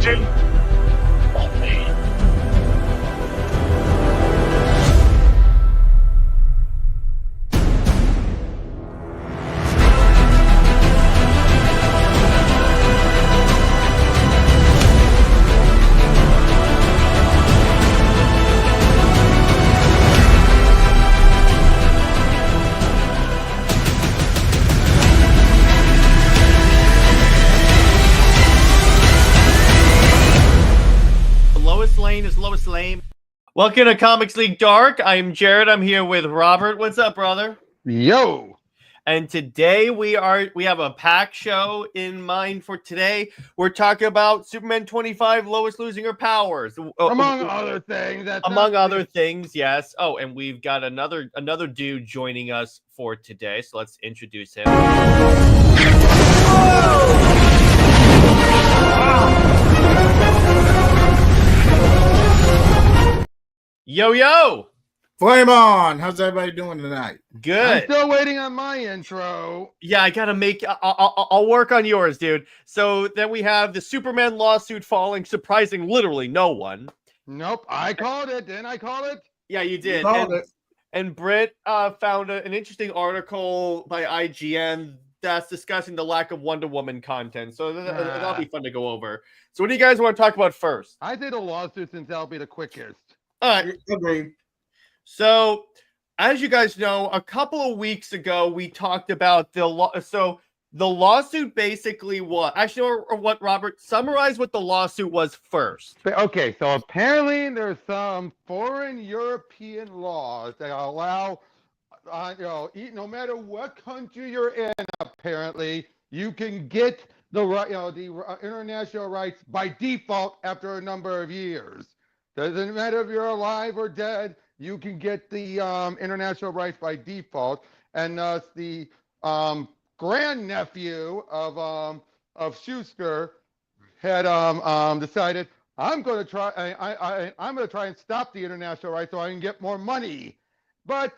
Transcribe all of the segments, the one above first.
version of me. Lois Lane. Welcome to Comics League Dark. I'm Jared. I'm here with Robert. What's up, brother? Yo. And today we have a pack show in mind for today. We're talking about Superman 25, Lois losing her powers. Among other things. Among other things, yes. Oh, and we've got another dude joining us for today. So let's introduce him. Yo! Flame on! How's everybody doing tonight? Good. I'm still waiting on my intro. Yeah, I gotta make. I'll work on yours, dude. So then we have the Superman lawsuit falling, surprising literally no one. Nope, I called it. Didn't I call it? Yeah, you did. And Britt found an interesting article by IGN that's discussing the lack of Wonder Woman content. So that'll be fun to go over. So what do you guys want to talk about first? I did a lawsuit since that'll be the quickest. All right. Agreed. So, as you guys know, a couple of weeks ago, we talked about the lawsuit basically what? Actually, or what, Robert? Summarize what the lawsuit was first. Okay, so apparently there's some foreign European laws that allow, no matter what country you're in, apparently, you can get the international rights by default after a number of years. Doesn't matter if you're alive or dead, you can get the international rights by default. And the grandnephew of Schuster had decided, I'm going to try. I'm going to try and stop the international rights so I can get more money. But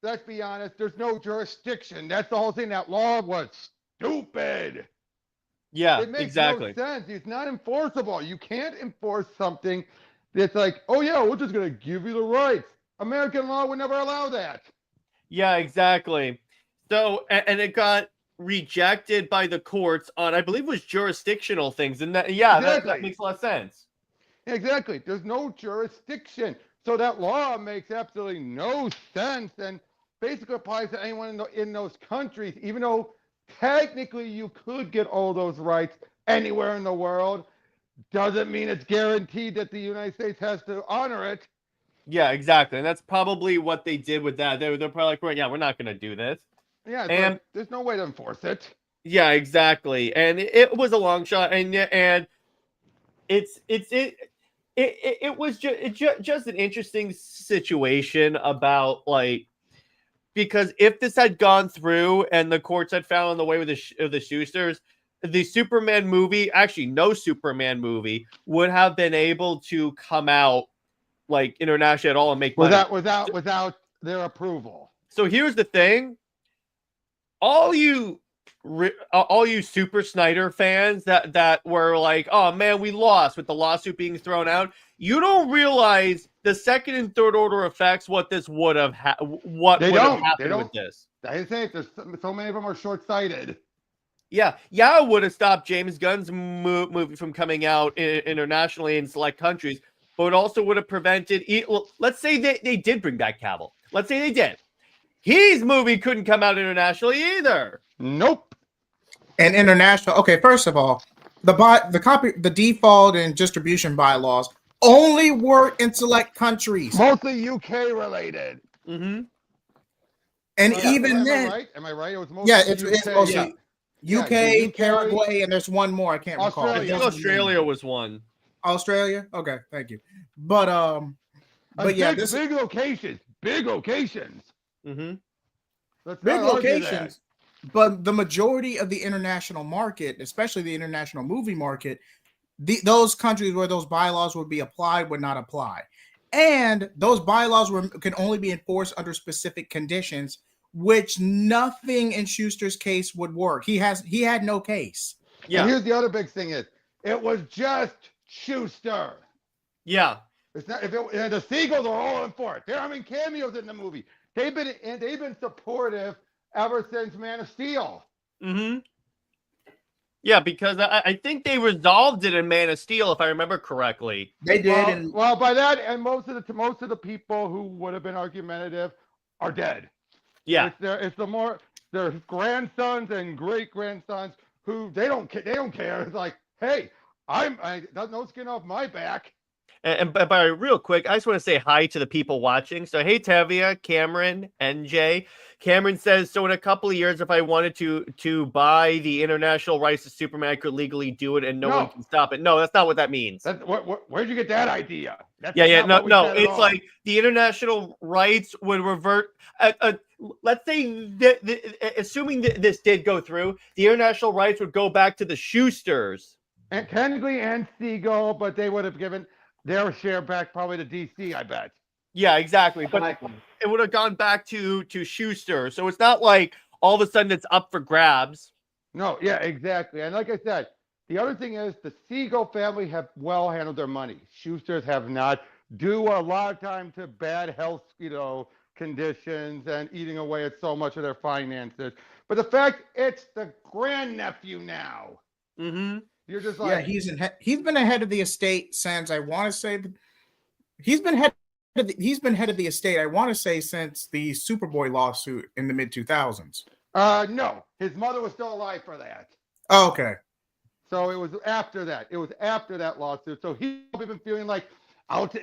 let's be honest, there's no jurisdiction. That's the whole thing. That law was stupid. Yeah, it makes exactly. no sense. It's not enforceable. You can't enforce something that's like, oh yeah, we're just going to give you the rights. American law would never allow that. Yeah, exactly. So, and it got rejected by the courts on, I believe it was jurisdictional things. And that, yeah, exactly. that makes a lot of sense. Exactly. There's no jurisdiction. So that law makes absolutely no sense and basically applies to anyone in those countries, even though technically you could get all those rights anywhere in the world. Doesn't mean it's guaranteed that the United States has to honor it. Yeah, exactly. And that's probably what they did with that. They're probably like, well, yeah, we're not going to do this. Yeah, and there's no way to enforce it. Yeah, exactly. And it was a long shot. And it was just an interesting situation about, like, because if this had gone through and the courts had found on the way with the Schusters, the Superman movie, actually no Superman movie, would have been able to come out like internationally at all and make money without their approval. So here's the thing: all you Super Snyder fans that were like, "Oh man, we lost with the lawsuit being thrown out," you don't realize the second and third order effects. What this would have happened with this? I think there's so many of them are short-sighted. Yeah, it would have stopped James Gunn's movie from coming out internationally in select countries, but it also would have prevented. Let's say they did bring back Cavill. Let's say they did. His movie couldn't come out internationally either. Nope. And international. Okay, first of all, the default and distribution bylaws only work in select countries. Mostly UK related. Mm-hmm. And even then, am I right? It was mostly it's mostly UK, Paraguay, and there's one more I can't recall. I think Australia was one. Australia? Okay, thank you. But yeah, big locations. Mm-hmm. Big locations. But the majority of the international market, especially the international movie market, those countries where those bylaws would be applied would not apply. And those bylaws can only be enforced under specific conditions, which nothing in Schuster's case would work. He had no case. Yeah. And here's the other big thing is, it was just Schuster. Yeah. It's not and the Seagulls are all in for it. They're having cameos in the movie. They've been supportive ever since Man of Steel. Mm-hmm. Yeah, because I think they resolved it in Man of Steel, if I remember correctly. They did. Well, by that, and most of the people who would have been argumentative are dead. Yeah. It's their grandsons and great grandsons who they don't care. It's like, hey, no skin off my back. And by real quick, I just want to say hi to the people watching. So, hey, Tevia, Cameron, NJ. Cameron says, so in a couple of years, if I wanted to buy the international rights to Superman, I could legally do it and no one can stop it. No, that's not what that means. Where'd you get that idea? No. It's like the international rights would revert. Let's say, assuming this did go through, the international rights would go back to the Schusters. And Kengley and Siegel, but they would have given their share back probably to DC, I bet. Yeah, exactly. But it would have gone back to Schuster. So it's not like all of a sudden it's up for grabs. No, yeah, exactly. And like I said, the other thing is the Siegel family have well handled their money. Schusters have not. Due a lot of time to bad health, conditions and eating away at so much of their finances. But the fact it's the grandnephew now. Mm-hmm. You're just like, yeah, he's been ahead of the estate since I want to say he's been head of the estate. I want to say since the Superboy lawsuit in the mid 2000s. No, his mother was still alive for that. Oh, okay. So it was after that. It was after that lawsuit. So he's been feeling like,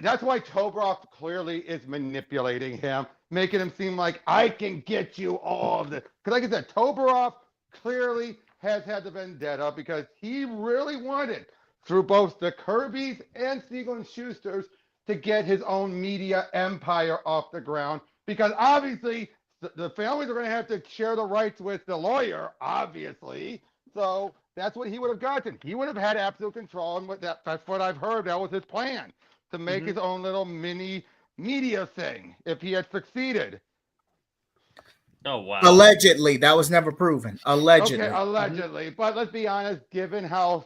that's why Toberoff clearly is manipulating him, making him seem like I can get you all of this. Because like I said, Toberoff clearly has had the vendetta because he really wanted, through both the Kirbys and Siegel and Schusters, to get his own media empire off the ground. Because obviously the families are going to have to share the rights with the lawyer, obviously. So that's what he would have gotten. He would have had absolute control, and that's what I've heard. That was his plan, to make his own little mini media thing if he had succeeded. Oh, wow. Allegedly. That was never proven. Allegedly. Okay, allegedly. But let's be honest, given how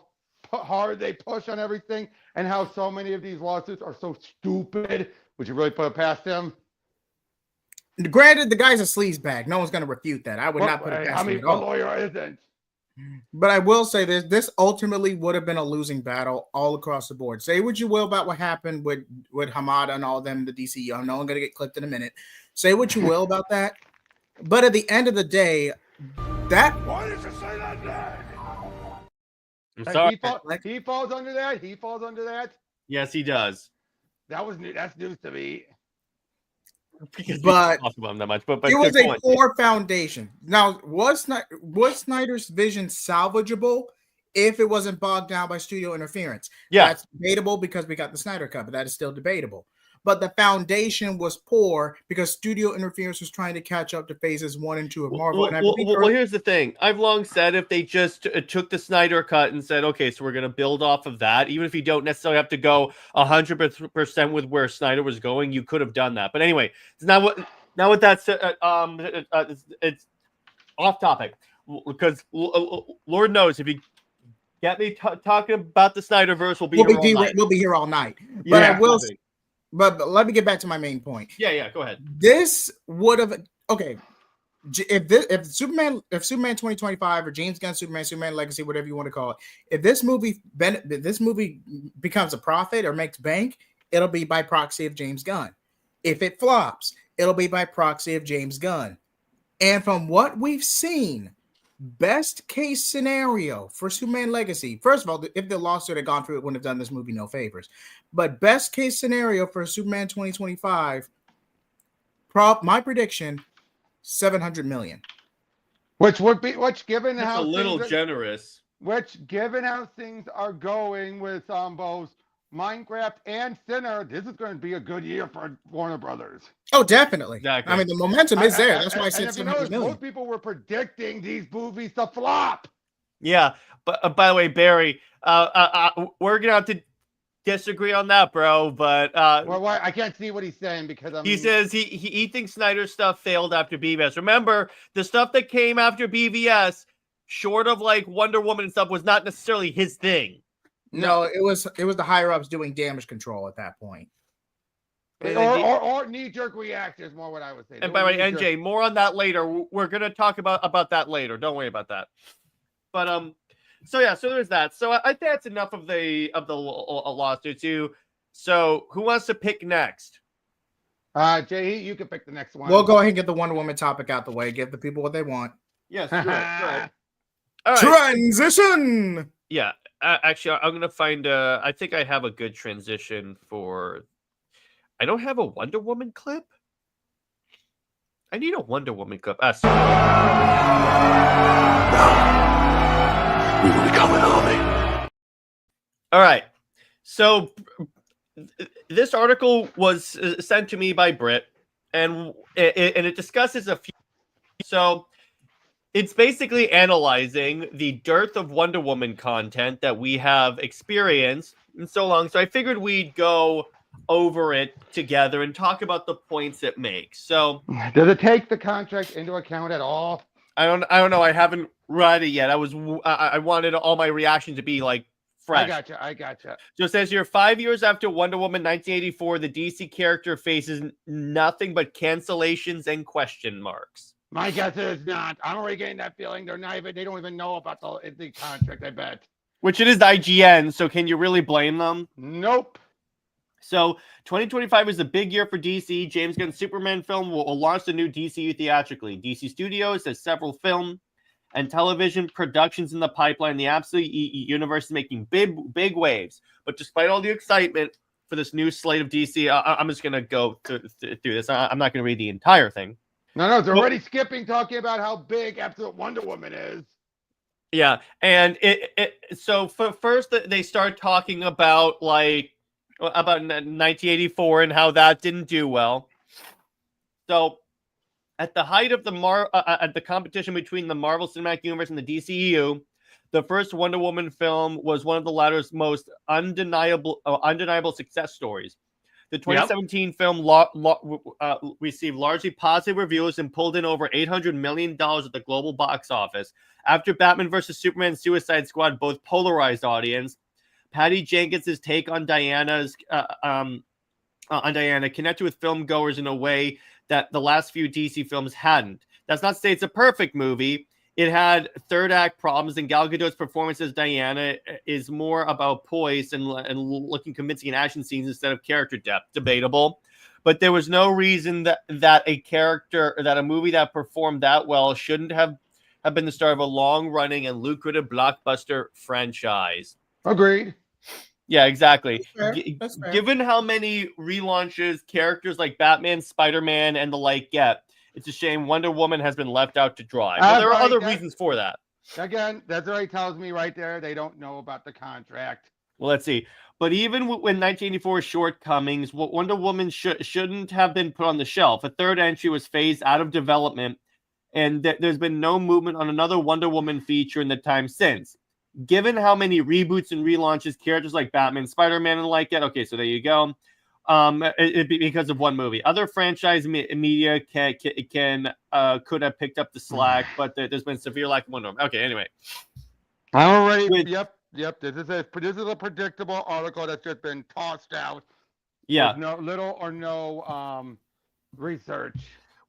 hard they push on everything and how so many of these lawsuits are so stupid, would you really put it past him? Granted, the guy's a sleazebag. No one's going to refute that. I would not put it past him at all. A lawyer isn't. But I will say this ultimately would have been a losing battle all across the board. Say what you will about what happened with Hamada and all them, the DCU. I know I'm going to get clipped in a minute. Say what you will about that. But at the end of the day, why did you say that name? I'm sorry. He falls under that. He falls under that. Yes, he does. That's news to me. Because but we don't talk about him that much. But it was a poor foundation. Now, was Snyder's vision salvageable if it wasn't bogged down by studio interference? Yeah, that's debatable because we got the Snyder Cut, but that is still debatable. But the foundation was poor because studio interference was trying to catch up to phases 1 and 2 of Marvel. Well, here's the thing. I've long said if they just took the Snyder Cut and said, okay, so we're going to build off of that, even if you don't necessarily have to go 100% with where Snyder was going, you could have done that. But anyway, it's not what that's it's off topic because Lord knows if you get me talking about the Snyderverse, we'll be here all night. But I will. But let me get back to my main point. Yeah, go ahead. This would have if Superman 2025 or James Gunn Superman Legacy, whatever you want to call it, if this movie becomes a profit or makes bank, it'll be by proxy of James Gunn. If it flops, it'll be by proxy of James Gunn. And from what we've seen, best case scenario for Superman Legacy, first of all, if the lawsuit had gone through, it wouldn't have done this movie no favors. But best case scenario for Superman 2025, my prediction, $700 million. Which given that's how a little generous. Which given how things are going with both Minecraft and Sinner, this is going to be a good year for Warner Brothers. Oh, definitely. Exactly. I mean, the momentum is there. That's why I said $700 million. Most people were predicting these movies to flop. Yeah, but by the way, Barry, we're gonna have to disagree on that, bro. But why? I can't see what he's saying because he says he thinks Snyder's stuff failed after BVS. Remember, the stuff that came after BVS, short of like Wonder Woman and stuff, was not necessarily his thing. No, it was the higher ups doing damage control at that point. Or knee-jerk reaction is more what I would say. And by the way, NJ, more on that later. We're gonna talk about that later. Don't worry about that. But so there's that. So I think that's enough of the lawsuit too. So who wants to pick next? JJheat, you can pick the next one. We'll go ahead and get the Wonder Woman topic out the way. Give the people what they want. Yes, right. All right. Transition. Yeah, actually, I'm gonna find. I think I have a good transition for. I don't have a Wonder Woman clip. I need a Wonder Woman clip. Now, we will become an army. All right. So this article was sent to me by Britt, and it discusses a few. So it's basically analyzing the dearth of Wonder Woman content that we have experienced in so long. So I figured we'd go over it together and talk about the points it makes. So does it take the contract into account at all? I don't know. I haven't read it yet. I wanted all my reactions to be like fresh. I gotcha. So it says here, 5 years after Wonder Woman 1984, the DC character faces nothing but cancellations and question marks. My guess is not. I'm already getting that feeling. They don't even know about the contract, I bet. Which it is IGN, so can you really blame them? Nope. So 2025 is a big year for DC. James Gunn's Superman film will launch the new DCU theatrically. DC Studios has several film and television productions in the pipeline. The absolute universe is making big waves. But despite all the excitement for this new slate of DC, I'm just going to go through this. I'm not going to read the entire thing. No, they're already skipping talking about how big Absolute Wonder Woman is. Yeah, and so first they start talking about 1984 and how that didn't do well. So at the height of the competition between the Marvel Cinematic Universe and the DCEU, the first Wonder Woman film was one of the latter's most undeniable success stories. The 2017 film received largely positive reviews and pulled in over $800 million at the global box office. After Batman vs. Superman Suicide Squad both polarized audience, Patty Jenkins' take on Diana connected with film goers in a way that the last few DC films hadn't. That's not to say it's a perfect movie. It had third act problems, and Gal Gadot's performance as Diana is more about poise and looking convincing in action scenes instead of character depth. Debatable. But there was no reason that a movie that performed that well shouldn't have been the start of a long-running and lucrative blockbuster franchise. Agreed. Yeah, exactly. That's fair. Given how many relaunches characters like Batman, Spider-Man, and the like get, it's a shame Wonder Woman has been left out to dry. But there are other reasons for that. Again, that already tells me right there they don't know about the contract. Well, let's see. But even when 1984's shortcomings, Wonder Woman shouldn't have been put on the shelf. A third entry was phased out of development, and there's been no movement on another Wonder Woman feature in the time since. Given how many reboots and relaunches characters like Batman, Spider-Man, and like that, okay, so there you go. Because of one movie. Other franchise media could have picked up the slack, but there's been severe lack of Wonder Woman. Okay, anyway. All right. Yep. This is a predictable article that's just been tossed out. Yeah. With little or no research.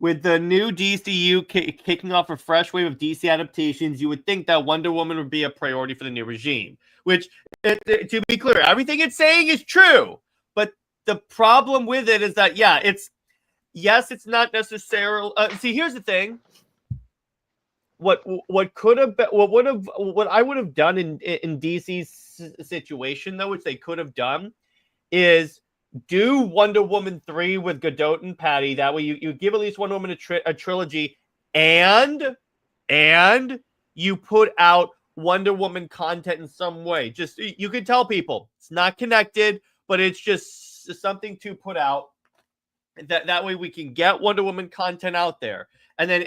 With the new DCU kicking off a fresh wave of DC adaptations, you would think that Wonder Woman would be a priority for the new regime. Which, to be clear, everything it's saying is true. But the problem with it is that, it's not necessarily. See, here's the thing. What I would have done in DC's situation, though, which they could have done, is do Wonder Woman 3 with Gadot and Patty. That way, you give at least Wonder Woman a trilogy, and you put out Wonder Woman content in some way. Just you can tell people it's not connected, but it's just something to put out. That way we can get Wonder Woman content out there, and then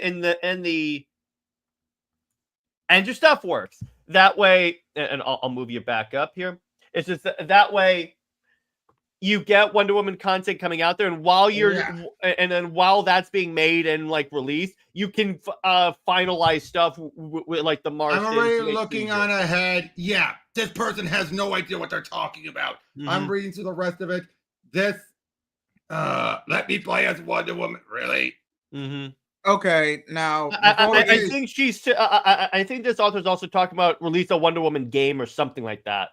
and your stuff works that way. And I'll move you back up here. It's just that way you get Wonder Woman content coming out there, and while and then while that's being made and like released, you can finalize stuff with like the Marston. I'm already looking on ahead. Yeah, this person has no idea what they're talking about. I'm reading through the rest of it. This, let me play as Wonder Woman. Really? Okay, now I think she's. I think this author's also talking about release a Wonder Woman game or something like that.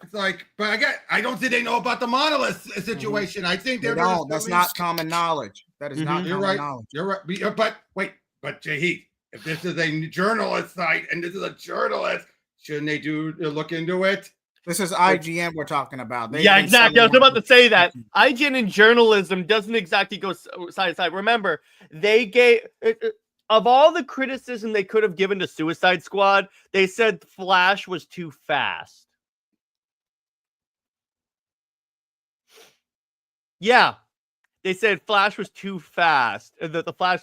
It's like, but again, I don't think they know about the monolith situation. I think they're no. That's not common knowledge. That is not common knowledge. You're right. But wait, JJheat, if this is a journalist site and this is a journalist, shouldn't they look into it? This is IGN we're talking about. Yeah, exactly. I was about to say that. IGN and journalism doesn't exactly go side to side. Remember, they gave of all the criticism they could have given to Suicide Squad, they said Flash was too fast. Yeah, they said Flash was too fast. The Flash,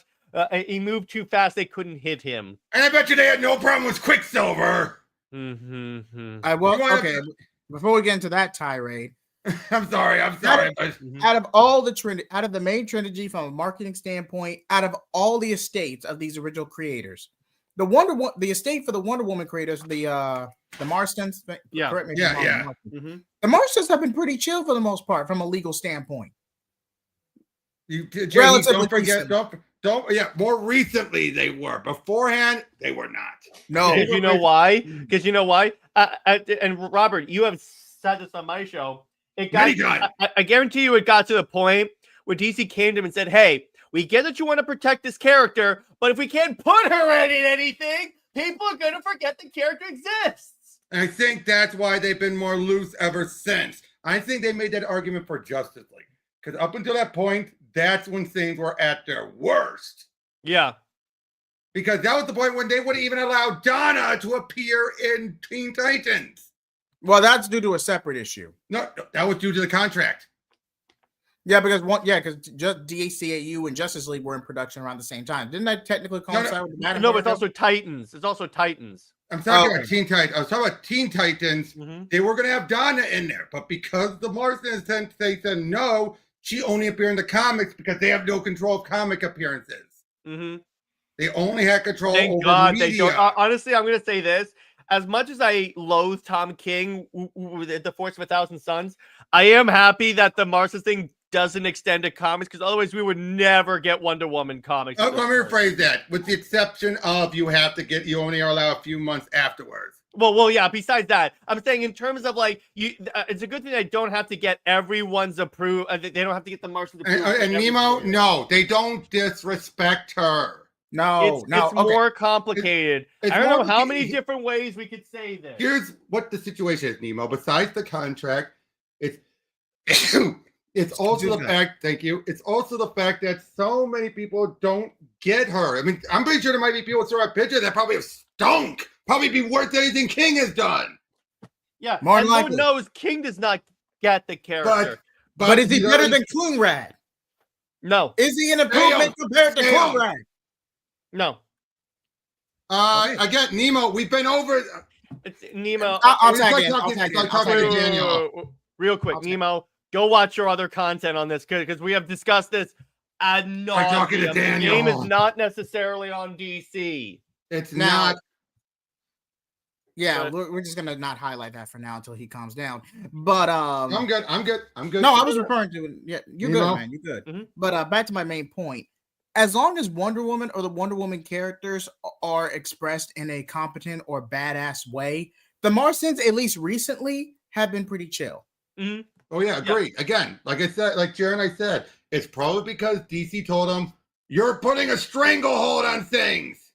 he moved too fast. They couldn't hit him. And I bet you they had no problem with Quicksilver. Okay. Before we get into that tirade, I'm sorry. But out of all out of the main trilogy, from a marketing standpoint, out of all the estates of these original creators, the estate for the Wonder Woman creators, the Marstons. Correct me if I'm wrong. The Marstons have been pretty chill for the most part from a legal standpoint. Don't forget. More recently they were. Beforehand, they were not. No. Because you know why? And Robert, you have said this on my show. I guarantee you it got to the point where DC came to him and said, hey, we get that you want to protect this character, but if we can't put her in anything, people are going to forget the character exists. And I think that's why they've been more loose ever since. I think they made that argument for Justice League. Because up until that point, that's when things were at their worst. Yeah. Because that was the point when they wouldn't even allow Donna to appear in Teen Titans. Well, that's due to a separate issue. No, that was due to the contract. Yeah, because just DCAU and Justice League were in production around the same time. Didn't that technically coincide with the No, but it's also Titans. It's also Titans. I'm talking about Teen Titans. I was talking about Teen Titans. They were going to have Donna in there, but because the Marston said no, she only appeared in the comics because they have no control of comic appearances. They only had control over media. They don't. Honestly, I'm going to say this. As much as I loathe Tom King with The Force of 1,000 Suns, I am happy that the Marston thing doesn't extend to comics, because otherwise we would never get Wonder Woman comics. Let me rephrase that. With the exception of you only are allowed a few months afterwards. Well, yeah. Besides that, I'm saying in terms of like it's a good thing I don't have to get everyone's approval. They don't have to get the Marston's approval. And Nemo, no, they don't disrespect her. No, it's more complicated. I don't know how many different ways we could say this. Here's what the situation is, Nemo. Besides the contract, it's also the fact. Thank you. It's also the fact that so many people don't get her. I mean, I'm pretty sure there might be people throw a picture that probably have stunk. Probably be worth anything King has done. Yeah, more and likely. Who knows? King does not get the character. But is he better than Klungrad? No. Is he an improvement compared to Klungrad? No. Again, Nemo, we've been over. It's Nemo. I'll tag in. Real quick, Nemo, go watch your other content on this, because we have discussed this ad nauseam. The game is not necessarily on DC. It's not. Yeah, we're just gonna not highlight that for now until he calms down. But I'm good. No, I was referring to you're good, man. You're good. But back to my main point. As long as Wonder Woman or the Wonder Woman characters are expressed in a competent or badass way, the Marsons, at least recently, have been pretty chill. Oh yeah, agree. Yeah. Again, like I said, like Jared and I said, it's probably because DC told them you're putting a stranglehold on things.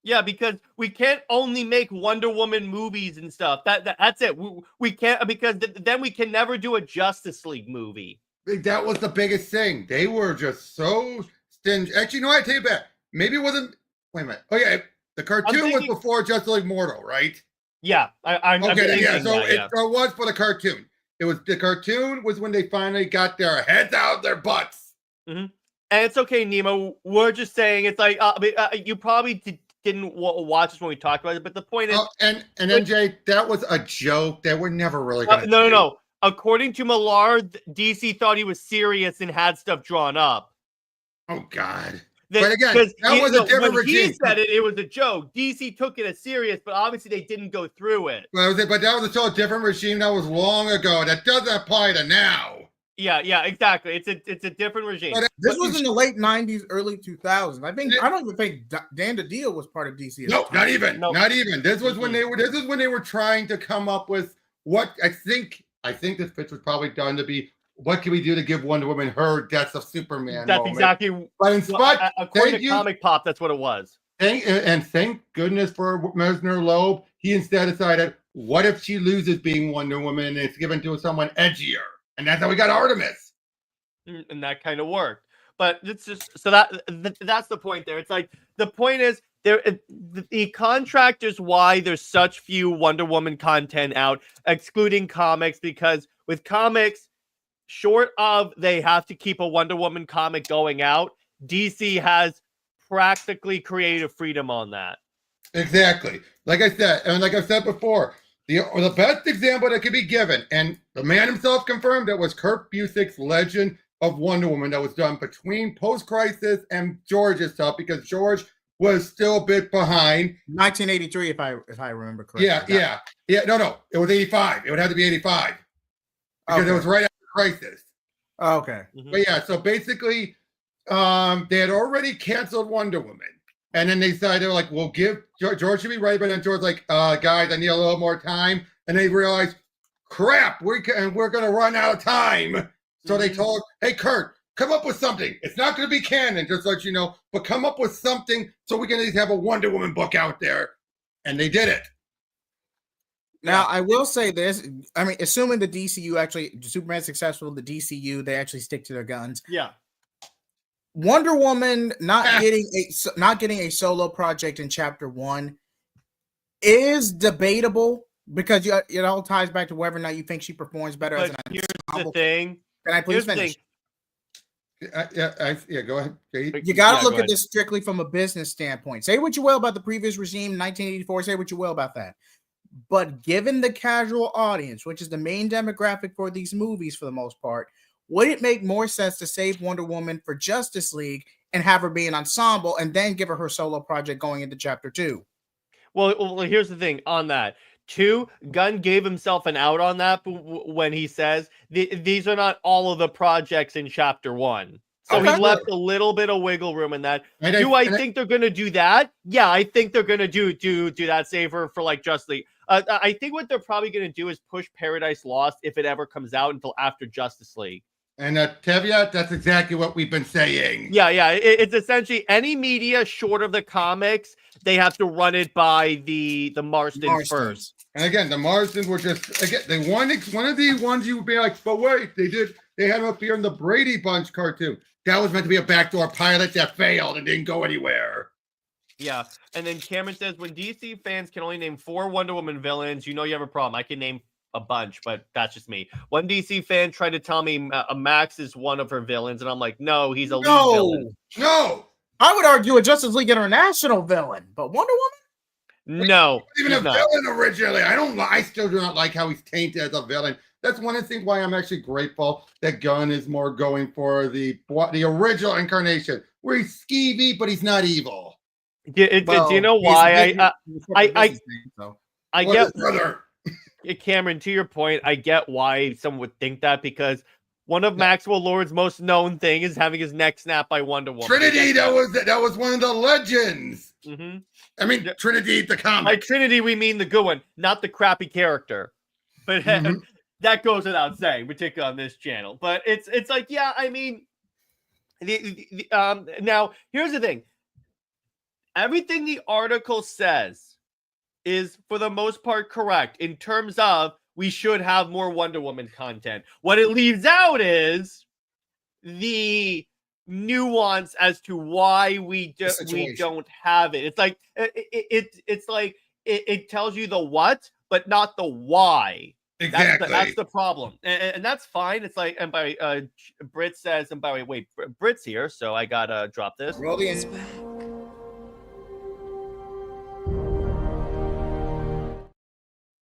Yeah, because we can't only make Wonder Woman movies and stuff. That's it. We can't, because then we can never do a Justice League movie. That was the biggest thing. They were just so stingy. Actually, you know what? I tell you back. Maybe it wasn't. Wait a minute. Oh yeah, the cartoon was before Justice League Mortal, right? Yeah, I'm okay. Yeah, so it was for the cartoon. It was the cartoon was when they finally got their heads out of their butts. And it's okay, Nemo. We're just saying it's like you probably didn't watch this when we talked about it, but the point is, and NJ, that was a joke that we're never really going to No. according to Millard, DC thought he was serious and had stuff drawn up. Oh God. But again, that was a different when regime. He said it was a joke. DC took it as serious, but obviously they didn't go through it. But that was still a different regime. That was long ago. That doesn't apply to now. Yeah, exactly. It's a different regime. This was in the late 90s, early 2000s. I don't even think Dan DiDio was part of DC. No, not even. This was when they were trying to come up with what I think this pitch was probably done to be. What can we do to give Wonder Woman her Death of Superman? That's moment? exactly. But in spot, according to Comic Pop, that's what it was. Thank goodness for Mesner Loeb. He instead decided, what if she loses being Wonder Woman and it's given to someone edgier? And that's how we got Artemis. And that kind of worked. But it's just so that's the point there. It's like the point is the contract is why there's such few Wonder Woman content out, excluding comics, because with comics, short of they have to keep a Wonder Woman comic going out, DC has practically creative freedom on that. Exactly. Like I said, and like I've said before, the best example that could be given, and the man himself confirmed it, was Kurt Busiek's Legend of Wonder Woman that was done between Post-Crisis and George's stuff, because George was still a bit behind. 1983, if I remember correctly. Yeah. No. It was 85. It would have to be 85. Because it was right after Crisis. Oh, okay. But yeah, so basically, they had already canceled Wonder Woman. And then they decided, like, we'll give George should be right, but then George's like, guys, I need a little more time. And they realized, crap, we're going to run out of time. So they told, hey, Kurt, come up with something. It's not going to be canon, just to let you know, but come up with something so we can at least have a Wonder Woman book out there. And they did it. Now, I will say this. I mean, assuming the DCU actually, Superman's successful, the DCU, they actually stick to their guns. Yeah. Wonder Woman not getting a solo project in Chapter 1 is debatable, because it all ties back to whether or not you think she performs better as an ensemble. The thing. Can I please finish? Yeah, go ahead. You got to look at this strictly from a business standpoint. Say what you will about the previous regime, 1984. Say what you will about that. But given the casual audience, which is the main demographic for these movies for the most part, would it make more sense to save Wonder Woman for Justice League and have her be an ensemble and then give her solo project going into Chapter 2? Well, here's the thing on that. 2, Gunn gave himself an out on that when he says these are not all of the projects in Chapter 1. So he left a little bit of wiggle room in that. I think they're going to do that? Yeah, I think they're going to do that, save her for like Justice League. I think what they're probably going to do is push Paradise Lost, if it ever comes out, until after Justice League. And caveat, that's exactly what we've been saying. Yeah. It's essentially any media short of the comics, they have to run it by the Marstons first. And again, the Marstons were one of the ones you would be like, but wait, they had them up here in the Brady Bunch cartoon. That was meant to be a backdoor pilot that failed and didn't go anywhere. Yeah. And then Cameron says, when DC fans can only name 4 Wonder Woman villains, you know you have a problem. I can name a bunch, but that's just me. One DC fan tried to tell me Max is one of her villains, and I'm like, no, he's a lead villain. No. I would argue a Justice League International villain, but Wonder Woman? No. Even a villain originally. I still do not like how he's tainted as a villain. That's one of the things why I'm actually grateful that Gunn is more going for the original incarnation, where he's skeevy, but he's not evil. Do you know why? I get, brother. Cameron, to your point, I get why someone would think that, because one of Maxwell Lord's most known thing is having his neck snapped by Wonder Woman. Trinity, that was one of the legends. Mm-hmm. I mean, Trinity, the comic. By Trinity, we mean the good one, not the crappy character. But that goes without saying, particularly on this channel. But it's like, yeah, I mean, now here's the thing. Everything the article says is, for the most part, correct in terms of we should have more Wonder Woman content. What it leaves out is the nuance as to why we don't have it. It's like it tells you the what, but not the why. Exactly. That's the problem, and that's fine. It's like, and by Brit says, and by the way, Brit's here, so I gotta drop this. Roll the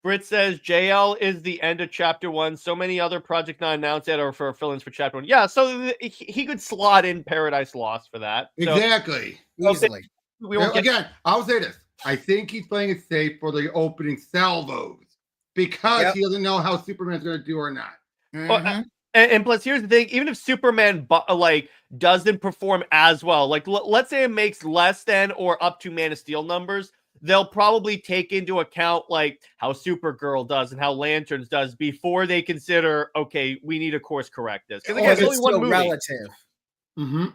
Britt says JL is the end of chapter 1. So many other projects not announced yet are for fill-ins for chapter 1. Yeah, so he could slot in Paradise Lost for that. So, Exactly. Easily. we won't get Again, I'll say this. I think he's playing it safe for the opening salvos because he doesn't know how Superman's going to do or not. Mhm. And plus, here's the thing: even if Superman doesn't perform as well, like let's say it makes less than or up to Man of Steel numbers, they'll probably take into account like how Supergirl does and how Lanterns does before they consider, okay, we need to course correct this. Because again, it's It's only one still movie. relative. Mm-hmm.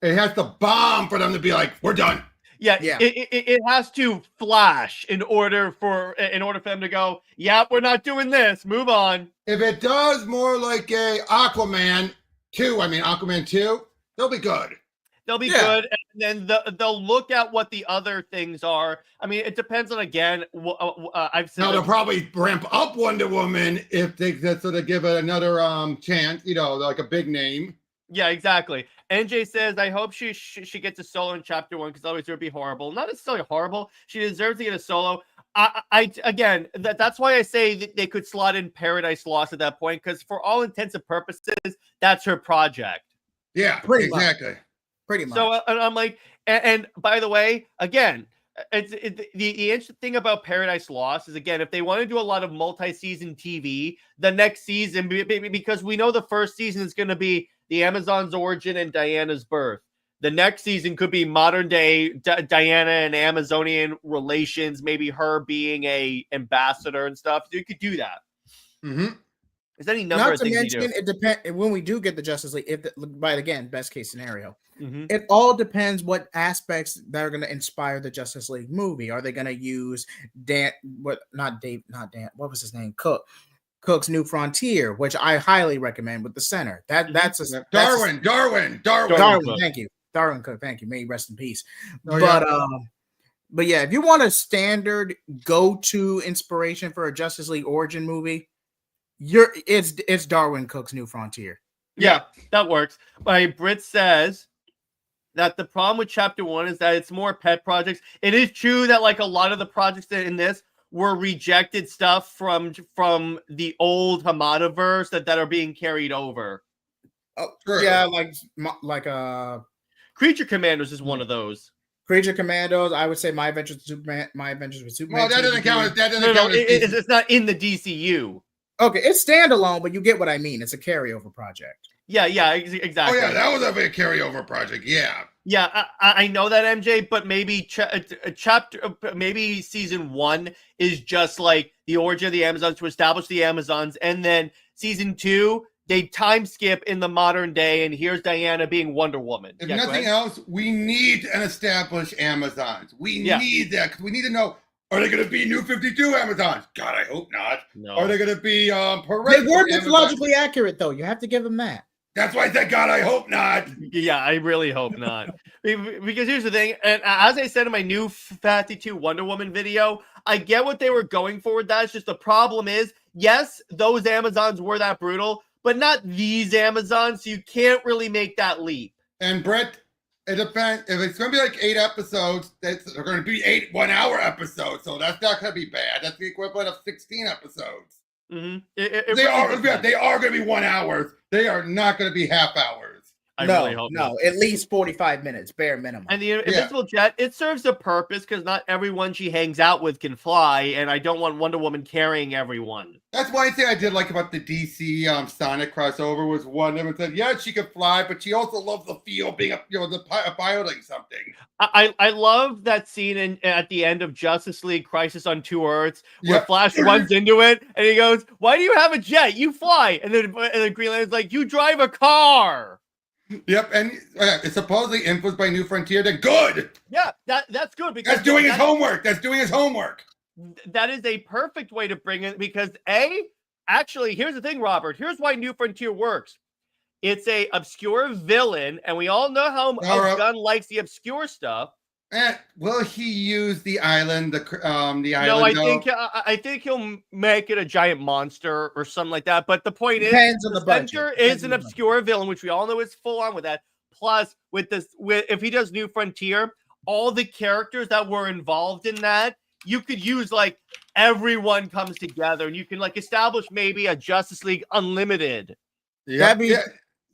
It has to bomb for them to be like, we're done. Yeah, Yeah. It has to flash in order for them to go, yeah, we're not doing this. Move on. If it does more like a Aquaman 2, they'll be good. They'll be good, and then they'll look at what the other things are. I mean, it depends on, again, I've said. Now they'll probably ramp up Wonder Woman if they sort of give it another chance, like a big name. Yeah, exactly. NJ says, I hope she gets a solo in chapter 1 because otherwise it would be horrible. Not necessarily horrible. She deserves to get a solo. Again, that's why I say that they could slot in Paradise Lost at that point, because for all intents and purposes, that's her project. Yeah, Pretty much. So and I'm like, and by the way, again, the interesting thing about Paradise Lost is, again, if they want to do a lot of multi-season TV, the next season, because we know the first season is going to be the Amazon's origin and Diana's birth. The next season could be modern day Diana and Amazonian relations, maybe her being a ambassador and stuff. You could do that. Mm-hmm. There's any number Not of to things mention, you do. it depends when we do get the Justice League. But again, best case scenario, Mm-hmm. it all depends what aspects that are going to inspire the Justice League movie. Are they going to use what was his name? Cook's New Frontier, which I highly recommend with the center. That's Darwin. Thank you, Darwin Cook. Thank you. May he rest in peace. Oh, But yeah, if you want a standard go-to inspiration for a Justice League origin movie, it's Darwin Cook's New Frontier. Yeah, that works. But Britt says that the problem with chapter 1 is that it's more pet projects. It is true that like a lot of the projects in this were rejected stuff from the old Hamada-verse that are being carried over. Oh, yeah, like Creature Commandos is one of those. Creature Commandos, I would say My Adventures with Superman. Well, that doesn't count. It's not in the DCU. Okay, it's standalone, but you get what I mean. It's a carryover project. Yeah, exactly. Oh yeah, that was a big carryover project. Yeah. Yeah, I know that, MJ, but maybe maybe season 1 is just like the origin of the Amazons to establish the Amazons, and then season 2 they time skip in the modern day, and here's Diana being Wonder Woman. If nothing else, we need an established Amazons. We need that because we need to know. Are they going to be New 52 Amazons? God, I hope not. No. Are they going to be They were mythologically accurate, though. You have to give them that. That's why I said, God, I hope not. Yeah, I really hope not. Because here's the thing, and as I said in my New 52 Wonder Woman video, I get what they were going for with that. It's just the problem is, yes, those Amazons were that brutal, but not these Amazons, so you can't really make that leap. And Brett, it depends. If it's going to be like 8 episodes, they're going to be 8 1-hour episodes, so that's not going to be bad. That's the equivalent of 16 episodes. Mm-hmm. They are going to be 1 hour. They are not going to be half hours. I really hope no, at least 45 minutes, bare minimum. And the Invisible Jet, it serves a purpose because not everyone she hangs out with can fly, and I don't want Wonder Woman carrying everyone. That's one thing I did like about the DC Sonic crossover was one of them said, yeah, she could fly, but she also loves the feel of being piloting something. I love that scene at the end of Justice League Crisis on Two Earths where Flash runs into it and he goes, "Why do you have a jet? You fly." And then Green Lantern's like, "You drive a car." Yep, and it's supposedly influenced by New Frontier. Then good. Yeah, that's good because that's doing his homework. That's doing his homework. That is a perfect way to bring it because actually, here's the thing, Robert. Here's why New Frontier works. It's a obscure villain, and we all know how Gunn likes the obscure stuff. Will he use the island? The island? No, I think he'll make it a giant monster or something like that. But the point Depends is, on the Spencer budget. is an obscure villain, which we all know is full on with that. Plus, if he does New Frontier, all the characters that were involved in that, you could use like everyone comes together, and you can like establish maybe a Justice League Unlimited. That'd be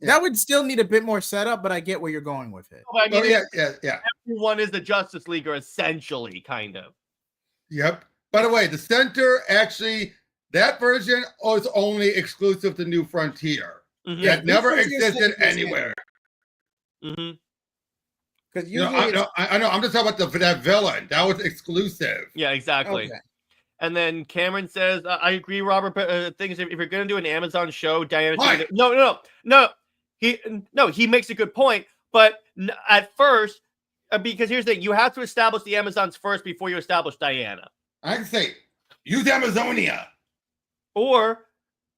that would still need a bit more setup, but I get where you're going with it. I mean, yeah. Everyone is the Justice League, or essentially, kind of. Yep. By the way, the center actually, that version was only exclusive to New Frontier. Mm-hmm. That never existed anywhere. Mm-hmm. Because I know. I'm just talking about that villain. That was exclusive. Yeah, exactly. Okay. And then Cameron says, "I agree, Robert. But things if you're going to do an Amazon show, Diana, no. He makes a good point. But at first, because here's the thing: you have to establish the Amazons first before you establish Diana. I can say, use Amazonia Or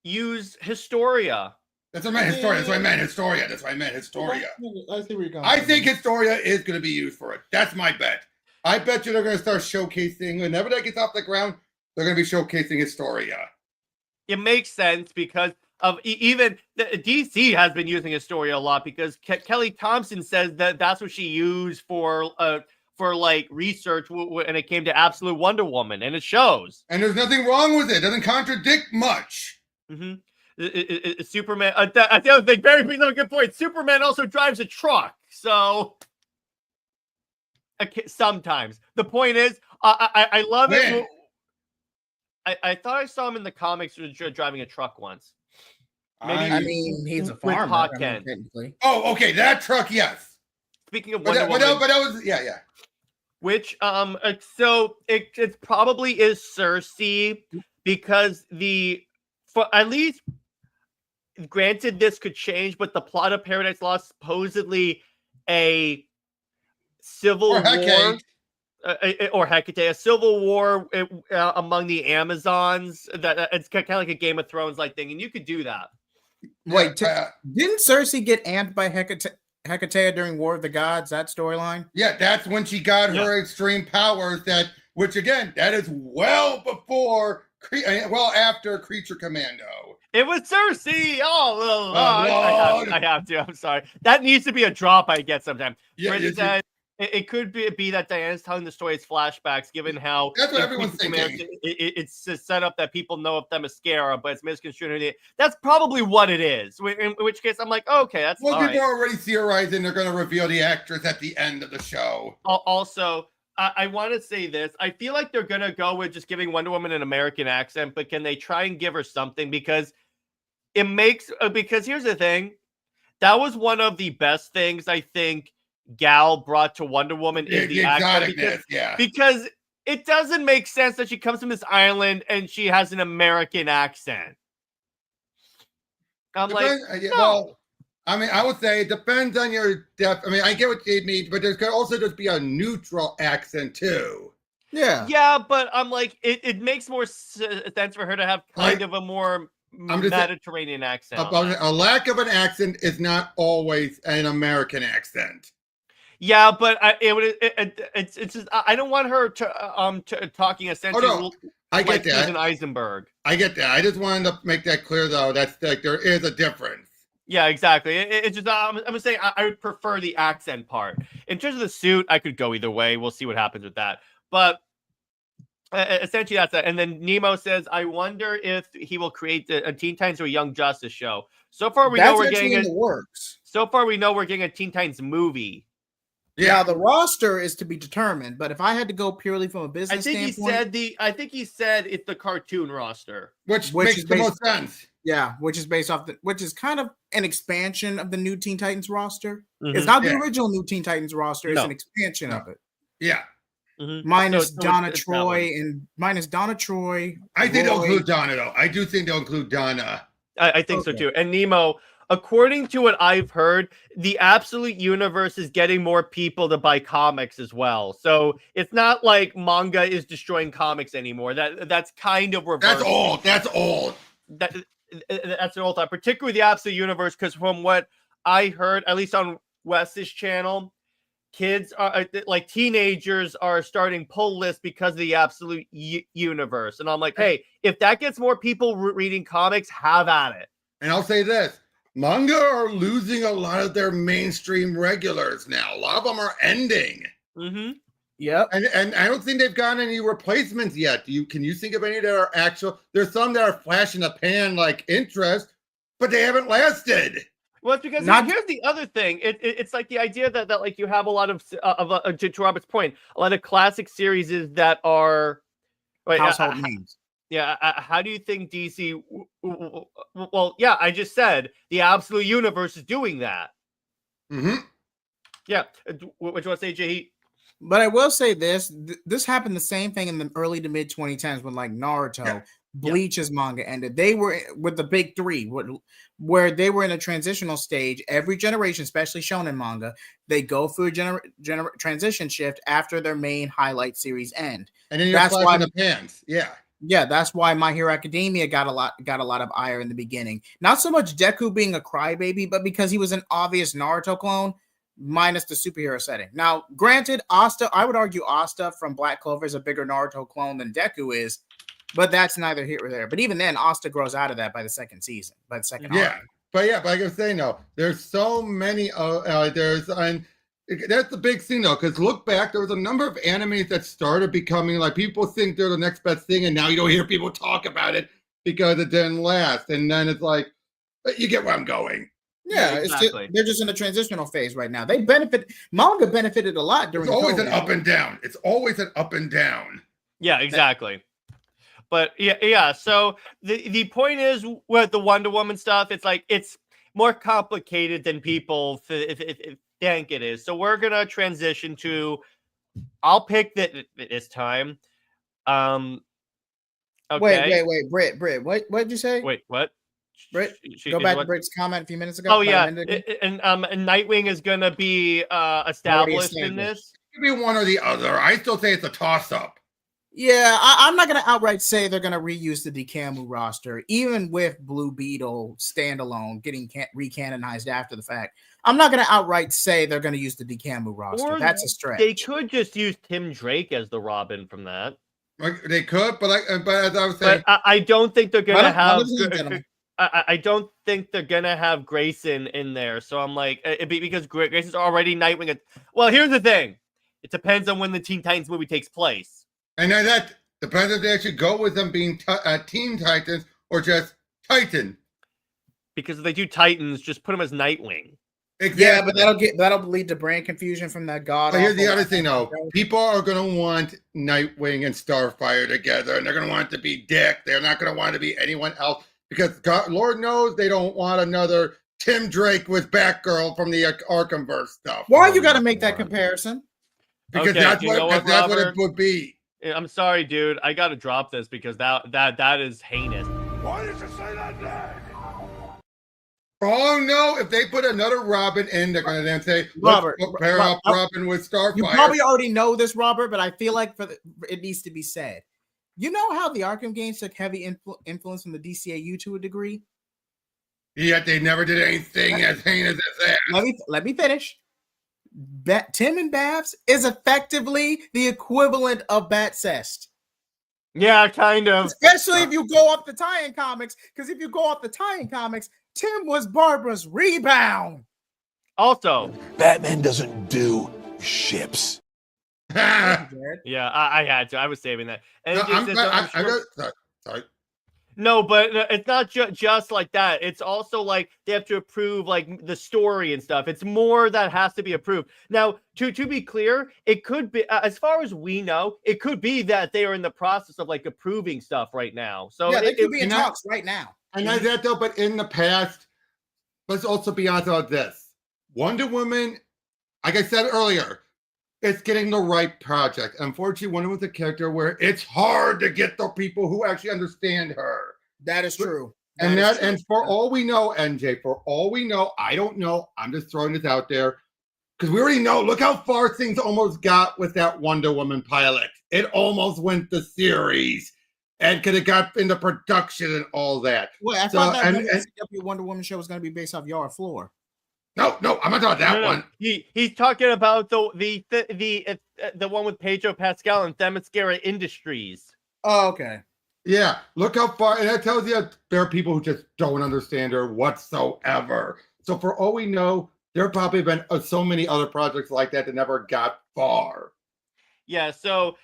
use Historia. That's what I meant. Historia. That's what I meant. Historia. That's what I meant. Historia. I see where you're going. I think Historia is going to be used for it. That's my bet. I bet you they're going to start showcasing whenever that gets off the ground. They're going to be showcasing Historia. It makes sense because of even DC has been using Historia a lot because Kelly Thompson says that that's what she used for like research when it came to Absolute Wonder Woman, and it shows. And there's nothing wrong with it. It doesn't contradict much. Mm-hmm. Superman. The other thing, Barry brings up a good point. Superman also drives a truck, so sometimes the point is, I love it. I thought I saw him in the comics driving a truck once. Maybe I mean, he's a farmer. With Hawk Kent. Technically. Oh, okay, that truck, yes. Speaking of Wonder Woman, but that was yeah. Which so it probably is Cersei because at least granted this could change, but the plot of Paradise Lost supposedly a civil war. Or Hecate, a civil war among the Amazons. That it's kind of like a Game of Thrones like thing, and you could do that. Wait, didn't Cersei get amped by Hecate during War of the Gods? That storyline? Yeah, that's when she got her extreme powers. Which again, that is well after Creature Commando. It was Cersei. I have to. I'm sorry. That needs to be a drop I get sometime. Yeah, it could be that Diana's telling the story as flashbacks, given how that's what everyone's thinking. It's a setup that people know of Themyscira, but it's misconstrued. That's probably what it is. In which case, I'm like, okay, that's well. People are already theorizing they're going to reveal the actress at the end of the show. Also, I want to say this: I feel like they're going to go with just giving Wonder Woman an American accent, but can they try and give her something because it makes? Because here's the thing: that was one of the best things I think Gal brought to Wonder Woman is the accent because it doesn't make sense that she comes from this island and she has an American accent. No. Well, I mean, I would say it depends on your depth. I mean, I get what you mean, but there could also just be a neutral accent too. Yeah, but I'm like, it makes more sense for her to have kind of a more Mediterranean accent. A lack of an accent is not always an American accent. Yeah, but it's just I don't want her to talking essentially. Oh, no. I get that. Susan Eisenberg. I get that. I just wanted to make that clear, though. That's like there is a difference. Yeah, exactly. It's just I'm gonna say I would prefer the accent part. In terms of the suit, I could go either way. We'll see what happens with that. But essentially, that's it. And then Nemo says, "I wonder if he will create a Teen Titans or a Young Justice show." So far, we know we're getting in the works. So far, we know we're getting a Teen Titans movie. Yeah, now, the roster is to be determined, but if I had to go purely from a business standpoint, I think he said it's the cartoon roster, which makes the most sense. Yeah, which is based off which is kind of an expansion of the new Teen Titans roster. Mm-hmm. It's not the original new Teen Titans roster; it's an expansion of it. Yeah, minus Donna Troy. I think they'll include Donna, though. I do think they'll include Donna. I think so too. And Nemo. According to what I've heard, the Absolute Universe is getting more people to buy comics as well. So it's not like manga is destroying comics anymore. That's kind of reversed. That's old. That's an old thought, particularly the Absolute Universe, because from what I heard, at least on Wes's channel, kids are like teenagers are starting pull lists because of the Absolute Universe. And I'm like, hey, if that gets more people reading comics, have at it. And I'll say this. Manga are losing a lot of their mainstream regulars now. A lot of them are ending. Mm-hmm. Yep. And I don't think they've gotten any replacements yet. Can you think of any that are actual? There's some that are flash in the pan like interest, but they haven't lasted. Well, it's because here's the other thing. It's like the idea that like you have a lot of to Robert's point, a lot of classic series that are household names. Yeah, how do you think DC? Well, yeah, I just said the absolute universe is doing that. Mm-hmm. Yeah, what you want to say, JJheat? But I will say this: this happened the same thing in the early to mid 2010s when like Naruto, Bleach's manga ended. They were with the big three, where they were in a transitional stage. Every generation, especially shonen manga, they go through a transition shift after their main highlight series end. And then you're flashing the pans. Yeah, that's why My Hero Academia got a lot of ire in the beginning. Not so much Deku being a crybaby, but because he was an obvious Naruto clone, minus the superhero setting. Now, granted, Asta, I would argue Asta from Black Clover is a bigger Naruto clone than Deku is, but that's neither here or there. But even then, Asta grows out of that by the second season, by the second arc. But like I was saying, though, there's so many. That's the big thing, though, because look back, there was a number of animes that started becoming like people think they're the next best thing, and now you don't hear people talk about it because it didn't last. And then it's like, you get where I'm going. Yeah, exactly. They're just in a transitional phase right now. Manga benefited a lot during. It's always an up and down. It's always an up and down. Yeah, exactly. But yeah. So the point is with the Wonder Woman stuff, it's like it's more complicated than people think it is. So we're gonna transition to. I'll pick that this time. Okay. Wait, Britt. What did you say? Wait, what? Britt, go back to Britt's comment a few minutes ago. Oh yeah, and Nightwing is gonna be established in this. It could be one or the other. I still say it's a toss-up. Yeah, I'm not gonna outright say they're gonna reuse the Dikamu roster, even with Blue Beetle standalone getting recanonized after the fact. I'm not gonna outright say they're gonna use the Dikamu roster. That's a stretch. They could just use Tim Drake as the Robin from that. They could, but as I was saying, I don't think they're gonna have. I don't think they're gonna have Grayson in there. So I'm like, because Grayson's already Nightwing. Well, here's the thing: it depends on when the Teen Titans movie takes place. And then that depends if they actually go with them being Teen Titans or just Titan. Because if they do Titans, just put them as Nightwing. Exactly. Yeah, but that'll lead to brand confusion from that god. But here's the other thing, though: people are going to want Nightwing and Starfire together, and they're going to want it to be Dick. They're not going to want it to be anyone else because God, Lord knows they don't want another Tim Drake with Batgirl from the Arkhamverse stuff. Why you got to make that comparison? Because that's what it would be. I'm sorry, dude. I got to drop this because that is heinous. Why did you say that name? Oh no! If they put another Robin in, they're going to then say, Robert, pair up Robin with Starfire. You probably already know this, Robert, but I feel like it needs to be said. You know how the Arkham games took heavy influence from the DCAU to a degree? Yet they never did anything as heinous as that. Let me finish. Tim and Babs is effectively the equivalent of Batcest. Yeah, kind of. Especially if you go off the tie-in comics, because if you go off the tie-in comics, Tim was Barbara's rebound. Also, Batman doesn't do ships. Yeah, I had to. I was saving that. And sorry. No, but it's not just like that. It's also like they have to approve like the story and stuff. It's more that has to be approved. Now, to be clear, it could be, as far as we know, it could be that they are in the process of like approving stuff right now. So yeah, they could be in talks right now. I know that though, but in the past, let's also be honest about this. Wonder Woman, like I said earlier, it's getting the right project. Unfortunately, Wonder Woman's a character where it's hard to get the people who actually understand her. That is true. And for all we know, NJ, for all we know, I don't know. I'm just throwing this out there because we already know. Look how far things almost got with that Wonder Woman pilot. It almost went to series and could have got into production and all that. Well, I thought that CW Wonder Woman show was going to be based off Yara Floor. No, I'm not talking about that one. He's talking about the one with Pedro Pascal and Themyscira Industries. Oh, okay. Yeah, look how far, and that tells you there are people who just don't understand her whatsoever. So for all we know, there have probably been so many other projects like that never got far. Yeah, so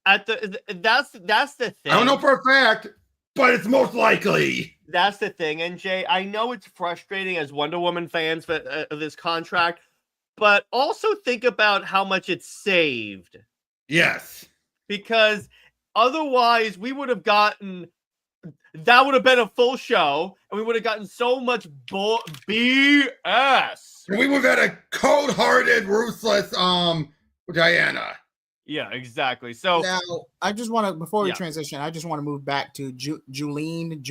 at that's the thing. I don't know for a fact, but it's most likely. That's the thing, and Jay, I know it's frustrating as Wonder Woman fans for this contract, but also think about how much it saved. Yes. Because otherwise we would have gotten, that would have been a full show, and we would have gotten so much BS. We would have had a cold-hearted, ruthless Diana. Yeah, exactly. So now I just want to, before we transition, I just want to move back to Julian.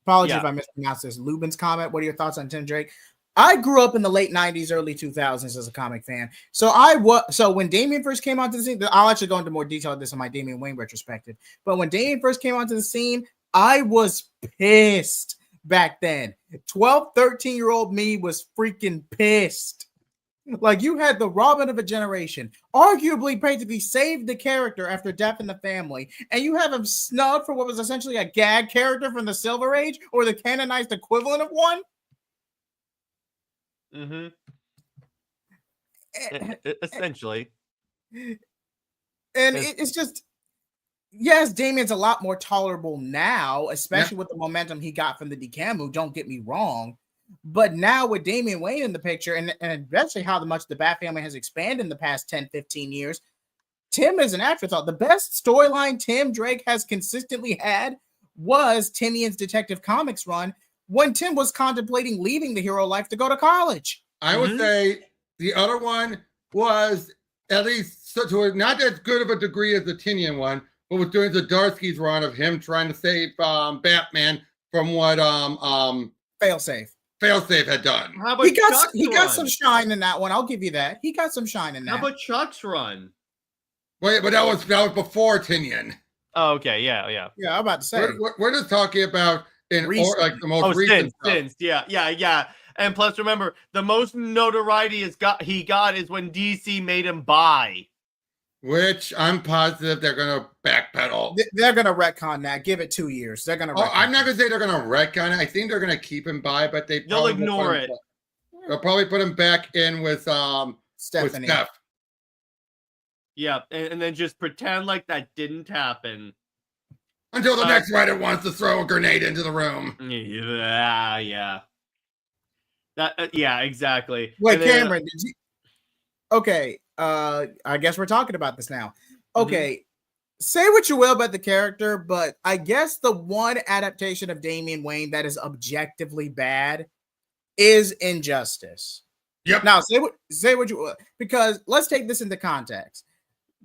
Apologies if I mispronounced this. Lubin's comment. What are your thoughts on Tim Drake? I grew up in the late 90s, early 2000s as a comic fan. So when Damian first came onto the scene, I'll actually go into more detail of this on my Damian Wayne retrospective. But when Damian first came onto the scene, I was pissed back then. 12, 13-year-old me was freaking pissed. Like, you had the Robin of a generation, arguably practically saved the character after death in the family, and you have him snubbed for what was essentially a gag character from the Silver Age, or the canonized equivalent of one. Mm-hmm. Essentially. And it's just, yes, Damian's a lot more tolerable now, especially with the momentum he got from the Decamu, don't get me wrong. But now with Damian Wayne in the picture, and eventually how much the Bat family has expanded in the past 10, 15 years, Tim is an afterthought. The best storyline Tim Drake has consistently had was Tinian's Detective Comics run, when Tim was contemplating leaving the hero life to go to college. I would say the other one was at least to not as good of a degree as the Tinian one, but was doing Zdarsky's run of him trying to save Batman from what Failsafe had done. How about he got some shine in that one. I'll give you that. He got some shine in that. How about Chuck's run? Wait, but that was before Tinian. Oh, okay, yeah. I'm about to say we're just talking about the most recent since, yeah. And plus, remember, the most notoriety he got is when DC made him buy. Which I'm positive they're going to backpedal. They're going to retcon that. Give it 2 years. They're going to. I'm not going to say they're going to retcon it. I think they're going to keep him by, but they'll ignore it. They'll probably put him back in with Stephanie. With Steph. Yeah, and then just pretend like that didn't happen. Until the next writer wants to throw a grenade into the room. Yeah. Yeah, exactly. Wait, Cameron, did you? Okay, I guess we're talking about this now. Okay, say what you will about the character, but I guess the one adaptation of Damian Wayne that is objectively bad is Injustice. Yep. Now, say what you will, because let's take this into context.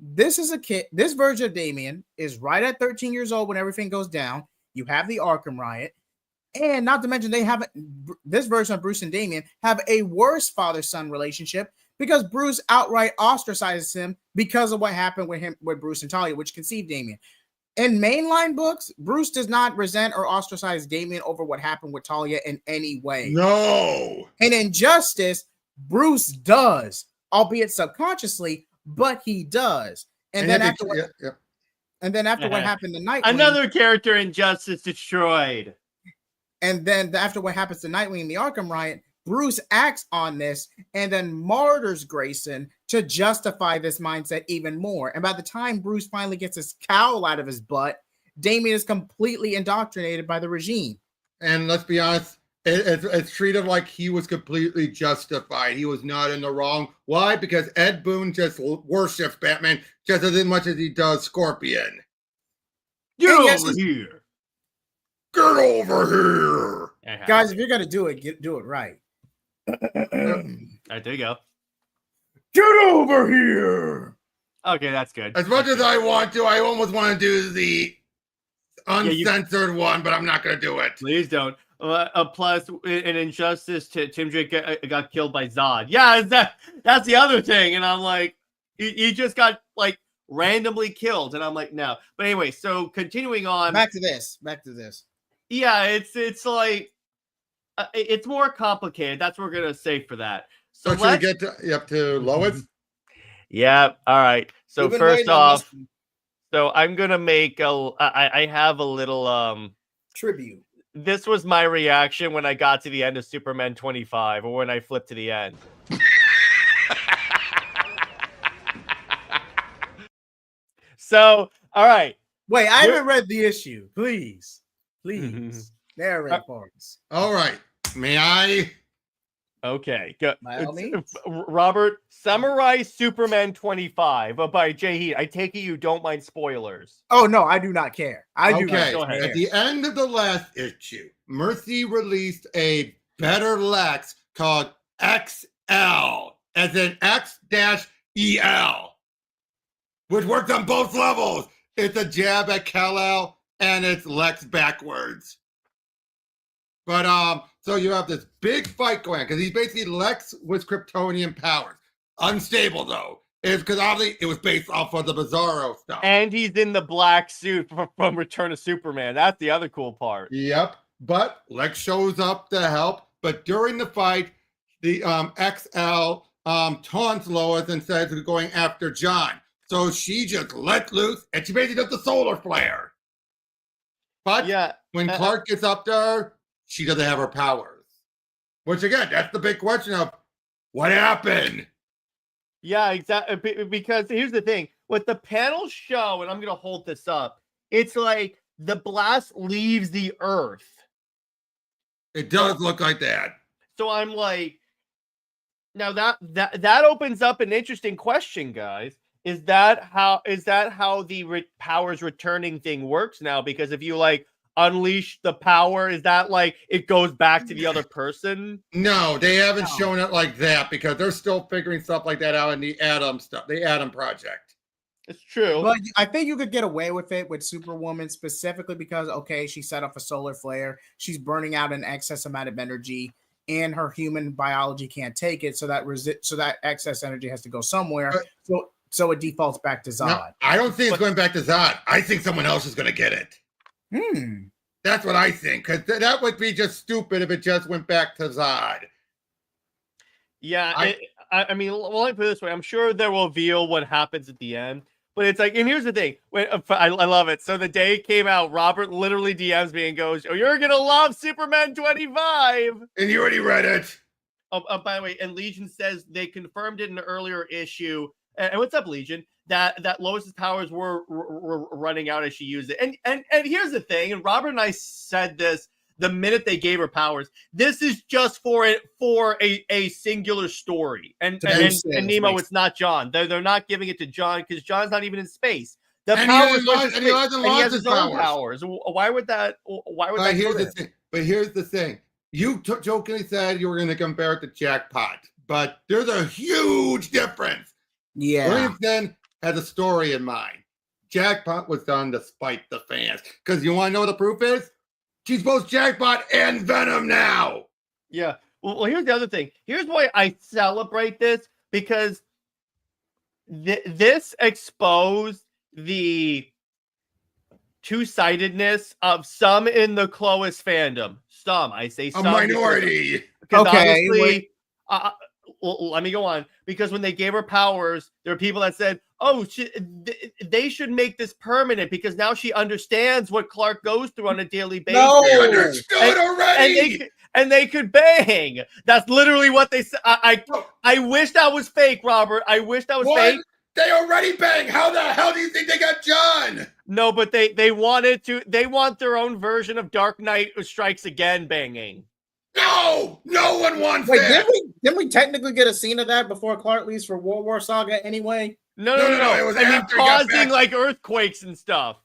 This is a kid. This version of Damian is right at 13 years old when everything goes down. You have the Arkham riot. And not to mention, this version of Bruce and Damian have a worse father-son relationship because Bruce outright ostracizes him because of what happened with Bruce and Talia, which conceived Damian. In mainline books, Bruce does not resent or ostracize Damian over what happened with Talia in any way. No. And in Justice, Bruce does, albeit subconsciously, but he does. And then after what happened to Nightwing, another character in Justice destroyed. And then after what happens to Nightwing in the Arkham riot, Bruce acts on this and then martyrs Grayson to justify this mindset even more. And by the time Bruce finally gets his cowl out of his butt, Damian is completely indoctrinated by the regime. And let's be honest, it's treated like he was completely justified. He was not in the wrong. Why? Because Ed Boon just worships Batman just as much as he does Scorpion. Get over here. Get over here. Guys, if you're going to do it, do it right. All right, there you go. Get over here. Okay, that's good. As much as I want to, I almost want to do the uncensored one, but I'm not going to do it. Please don't. Plus, in Injustice, Tim Drake got killed by Zod. Yeah, that's the other thing. And I'm like, he just got like randomly killed. And I'm like, no. But anyway, so continuing on. Back to this. Yeah, it's like, it's more complicated. That's what we're going to say for that. So should we get to Lois? Yeah. All right. So first off, so I'm going to make I have a little tribute. This was my reaction when I got to the end of Superman 25, or when I flipped to the end. So, all right. Wait, I haven't read the issue. Please. Narrate for us. All right. May I? Okay, go. By all means. Robert, summarize Superman 25 by JHeat. I take it you don't mind spoilers. Oh no, I do not care. I do Okay. not care. At the end of the last issue, Mercy released a better Lex called XL, as in X-EL, which works on both levels. It's a jab at Kal-El, and it's Lex backwards. But so you have this big fight going on because he's basically Lex with Kryptonian powers. Unstable though, is because obviously it was based off of the Bizarro stuff. And he's in the black suit from Return of Superman. That's the other cool part. Yep. But Lex shows up to help. But during the fight, the XL taunts Lois and says we're going after John. So she just let loose and she basically does the solar flare. But yeah, when Clark gets up to her, she doesn't have her powers. Which again, that's the big question of what happened. Yeah, exactly. Because here's the thing. What the panels show, and I'm going to hold this up, it's like the blast leaves the Earth. It does look like that. So I'm like, now that opens up an interesting question, guys. Is that how the powers returning thing works now? Because if you like unleash the power, is that like it goes back to the other person? No, they haven't shown it like that because they're still figuring stuff like that out in the Atom stuff, the Atom Project. It's true. But I think you could get away with it with Superwoman specifically because, okay, she set off a solar flare. She's burning out an excess amount of energy, and her human biology can't take it. So that excess energy has to go somewhere. So it defaults back to Zod. No, I don't think it's going back to Zod. I think someone else is going to get it. That's what I think, because that would be just stupid if it just went back to Zod. Yeah, I mean, well, let me put it this way. I'm sure they will reveal what happens at the end. But it's like, and here's the thing. I love it. So the day it came out, Robert literally DMs me and goes, "Oh, you're going to love Superman 25. And you already read it. By the way, and Legion says they confirmed it in an earlier issue. And what's up, Legion? That Lois's powers were running out as she used it. And here's the thing. And Robert and I said this the minute they gave her powers. This is just for a singular story. And Nemo, it's not John. They're not giving it to John because John's not even in space. The powers and he has his own powers. Why would that? Why would that? Here's the thing. You jokingly said you were going to compare it to Jackpot, but there's a huge difference. Yeah. Williamson has a story in mind. Jackpot was done to spite the fans. Because you want to know what the proof is? She's both Jackpot and Venom now. Yeah. Well, here's the other thing. Here's why I celebrate this. Because this exposed the two-sidedness of some in the Lois fandom. Some, I say some. A minority. Because honestly, well, let me go on. Because when they gave her powers, there are people that said, "Oh, they should make this permanent because now she understands what Clark goes through on a daily basis." No, she understood already. And they could bang. That's literally what they said. I wish that was fake, Robert. I wish that was fake. They already bang. How the hell do you think they got John? No, but they wanted to. They want their own version of Dark Knight Strikes Again banging. No one wants that. Didn't we technically get a scene of that before Clark leaves for World War Saga anyway? No. It was after he got causing back. like earthquakes and stuff.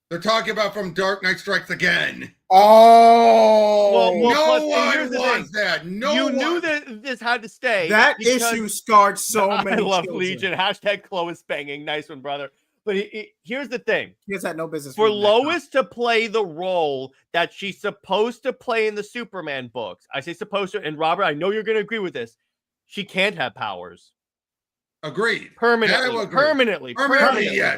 They're talking about from Dark Knight Strikes Again. Oh, No one wants that. You knew that this had to stay. That issue scarred so many. I love children. Legion. Hashtag Lois banging. Nice one, brother. But here's the thing. He has had no business. For Lois to play the role that she's supposed to play in the Superman books, I say supposed to, and Robert, I know you're going to agree with this. She can't have powers. Agreed. Permanently. Yeah.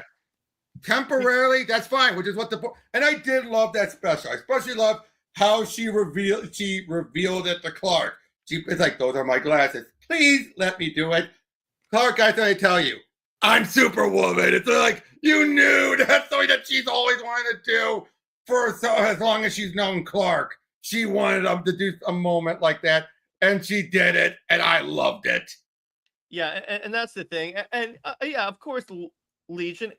Temporarily, that's fine, which is what and I did love that special. I especially love how she revealed it to Clark. It's like, those are my glasses. Please let me do it. Clark, I thought I'd tell you, I'm Superwoman. It's like, you knew that's something that she's always wanted to do for as long as she's known Clark. She wanted him to do a moment like that, and she did it, and I loved it. Yeah, and that's the thing. And yeah, of course, Legion,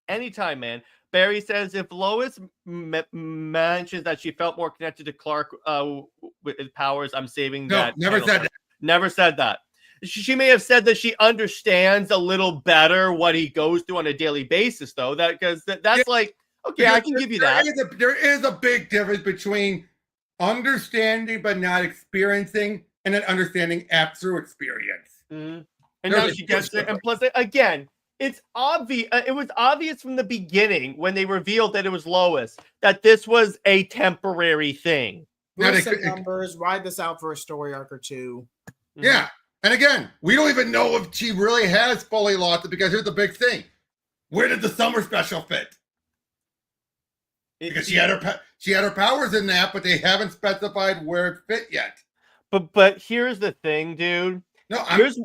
Anytime, man. Barry says if Lois mentions that she felt more connected to Clark with his powers, I'm saving No, that. never said that. Never said that. She may have said that she understands a little better what he goes through on a daily basis, though. That's like, okay, I can give you that. There is a big difference between understanding but not experiencing, and then understanding through experience. Mm-hmm. And now she gets it. And plus, again, it's obvious. It was obvious from the beginning when they revealed that it was Lois that this was a temporary thing. Boost some numbers, ride this out for a story arc or two. Yeah. And again, we don't even know if she really has fully lost it, because here's the big thing. Where did the summer special fit? Because she had her powers in that, but they haven't specified where it fit yet. But here's the thing, dude. No, I'm just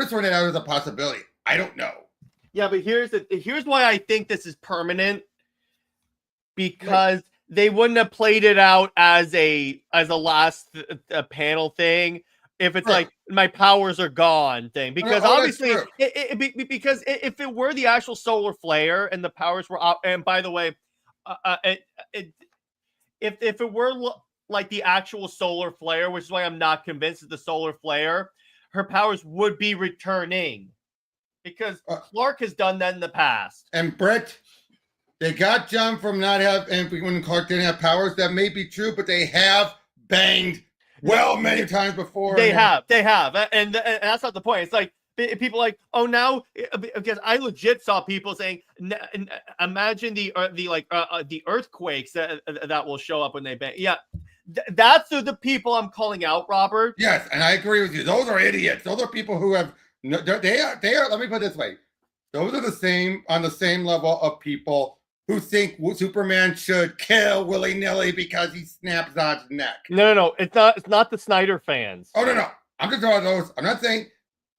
throwing it out as a possibility. I don't know. Yeah, but here's why I think this is permanent. Because they wouldn't have played it out as a last panel thing if it's like my powers are gone thing. Because obviously, because if it were the actual solar flare and the powers were up, and by the way, if it were like the actual solar flare, which is why I'm not convinced of the solar flare, her powers would be returning because Clark has done that in the past. And Brett, they got John from not having, and when Clark didn't have powers, that may be true, but they have banged many times before. They have, and that's not the point. It's like people like, oh, now because I legit saw people saying, imagine the earthquakes that will show up when they bang. Yeah, that's the people I'm calling out, Robert. Yes, and I agree with you. Those are idiots. Those are people who have they are. Let me put it this way: those are on the same level of people who think Superman should kill willy-nilly because he snaps Zod's neck. No. It's not the Snyder fans. Oh, no. I'm just talking about those. I'm not saying.